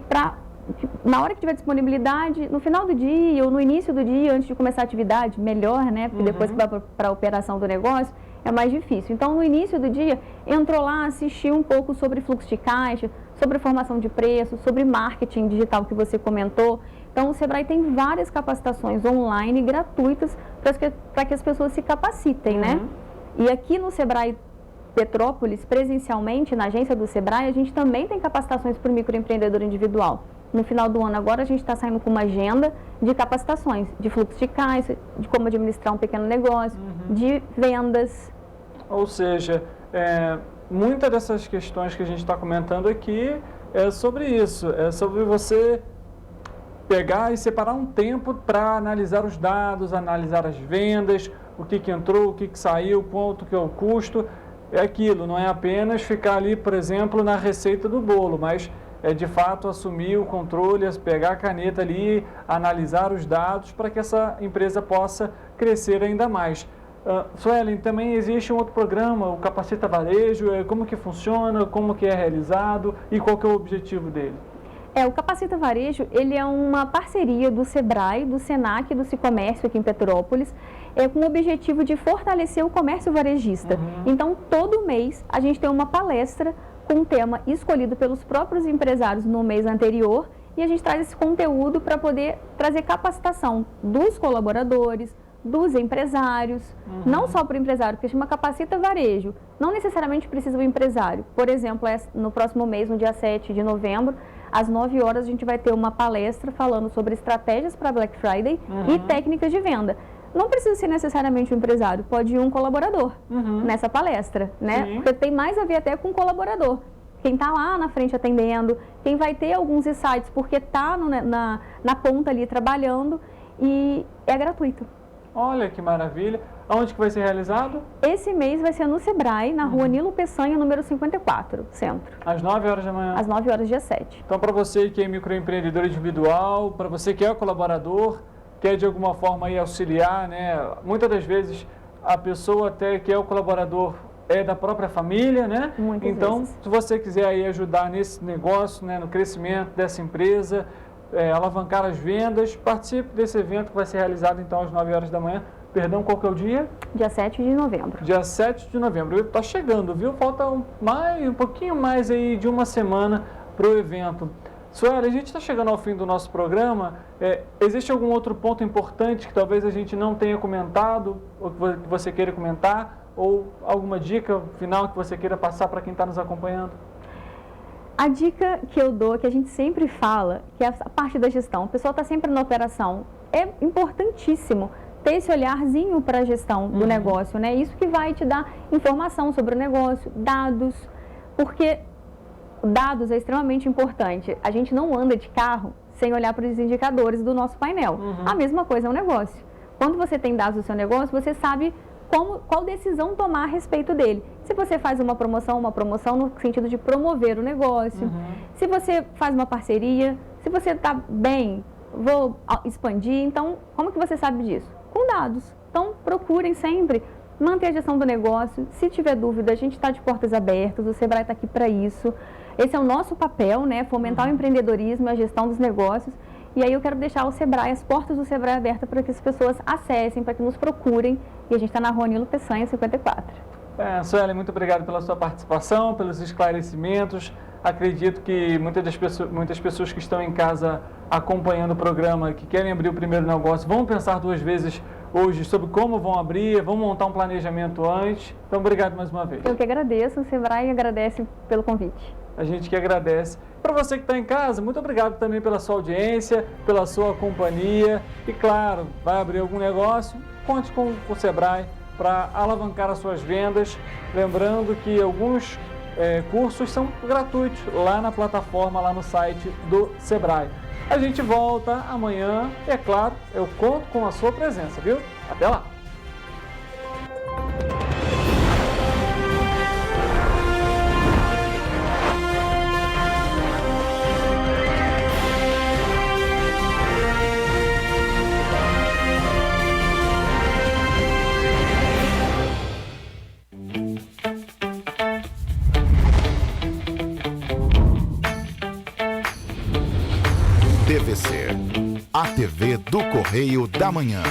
na hora que tiver disponibilidade, no final do dia ou no início do dia, antes de começar a atividade, melhor, né? Porque depois que vai para a operação do negócio, é mais difícil. Então, no início do dia, entrou lá, assistiu um pouco sobre fluxo de caixa, sobre formação de preço, sobre marketing digital que você comentou. Então, o Sebrae tem várias capacitações online gratuitas para que as pessoas se capacitem, né? E aqui no Sebrae Petrópolis, presencialmente, na agência do Sebrae, a gente também tem capacitações para o microempreendedor individual. No final do ano agora, a gente está saindo com uma agenda de capacitações, de fluxo de caixa, de como administrar um pequeno negócio, de vendas. Ou seja, muitas dessas questões que a gente está comentando aqui é sobre isso, é sobre você pegar e separar um tempo para analisar os dados, analisar as vendas, o que entrou, o que saiu, quanto que é o custo. É aquilo, não é apenas ficar ali, por exemplo, na receita do bolo, mas é de fato assumir o controle, pegar a caneta ali, analisar os dados para que essa empresa possa crescer ainda mais. Suelen, também existe um outro programa, o Capacita Varejo, como que funciona, como que é realizado e qual que é o objetivo dele? O Capacita Varejo, ele é uma parceria do Sebrae, do Senac e do Sicomércio aqui em Petrópolis, com o objetivo de fortalecer o comércio varejista. Então, todo mês, a gente tem uma palestra com um tema escolhido pelos próprios empresários no mês anterior e a gente traz esse conteúdo para poder trazer capacitação dos colaboradores, dos empresários, não só para o empresário, porque chama Capacita Varejo, não necessariamente precisa o empresário. Por exemplo, no próximo mês, no dia 7 de novembro, às 9 horas, a gente vai ter uma palestra falando sobre estratégias para Black Friday e técnicas de venda. Não precisa ser necessariamente um empresário, pode ir um colaborador nessa palestra, né? Sim. Porque tem mais a ver até com o colaborador. Quem está lá na frente atendendo, quem vai ter alguns insights porque está na ponta ali trabalhando e é gratuito. Olha que maravilha. Onde que vai ser realizado? Esse mês vai ser no Sebrae, na rua Nilo Peçanha, número 54, centro. Às 9 horas da manhã? Às 9 horas, dia 7. Então, para você que é microempreendedor individual, para você que é colaborador, quer de alguma forma aí auxiliar, né? Muitas das vezes a pessoa até que é o colaborador é da própria família, né? Então, se você quiser aí ajudar nesse negócio, né, no crescimento dessa empresa, alavancar as vendas, participe desse evento que vai ser realizado então às 9 horas da manhã. Perdão, qual que é o dia? Dia 7 de novembro. Dia 7 de novembro. Está chegando, viu? Falta um pouquinho mais aí de uma semana para o evento. Sueli, a gente está chegando ao fim do nosso programa. Existe algum outro ponto importante que talvez a gente não tenha comentado, ou que você queira comentar, ou alguma dica final que você queira passar para quem está nos acompanhando? A dica que eu dou, que a gente sempre fala, que é a parte da gestão. O pessoal está sempre na operação. É importantíssimo ter esse olharzinho para a gestão do negócio, né? Isso que vai te dar informação sobre o negócio, dados, porque dados é extremamente importante. A gente não anda de carro sem olhar para os indicadores do nosso painel. A mesma coisa é um negócio. Quando você tem dados do seu negócio, você sabe qual decisão tomar a respeito dele. Se você faz uma promoção no sentido de promover o negócio. Se você faz uma parceria, se você está bem, vou expandir. Então, como que você sabe disso? Com dados. Então, procurem sempre manter a gestão do negócio. Se tiver dúvida, a gente está de portas abertas, o Sebrae está aqui para isso. Esse é o nosso papel, né? Fomentar o empreendedorismo e a gestão dos negócios. E aí eu quero deixar o Sebrae, as portas do Sebrae abertas para que as pessoas acessem, para que nos procurem. E a gente está na rua Nilo Peçanha, 54. Sueli, muito obrigado pela sua participação, pelos esclarecimentos. Acredito que muitas pessoas que estão em casa acompanhando o programa, que querem abrir o primeiro negócio, vão pensar duas vezes hoje sobre como vão abrir, vão montar um planejamento antes. Então, obrigado mais uma vez. Eu que agradeço, o Sebrae agradece pelo convite. A gente que agradece. Para você que está em casa, muito obrigado também pela sua audiência, pela sua companhia. E claro, vai abrir algum negócio, conte com o Sebrae para alavancar as suas vendas. Lembrando que alguns cursos são gratuitos lá na plataforma, lá no site do Sebrae. A gente volta amanhã e, é claro, eu conto com a sua presença, viu? Até lá! TVC, a TV do Correio da Manhã.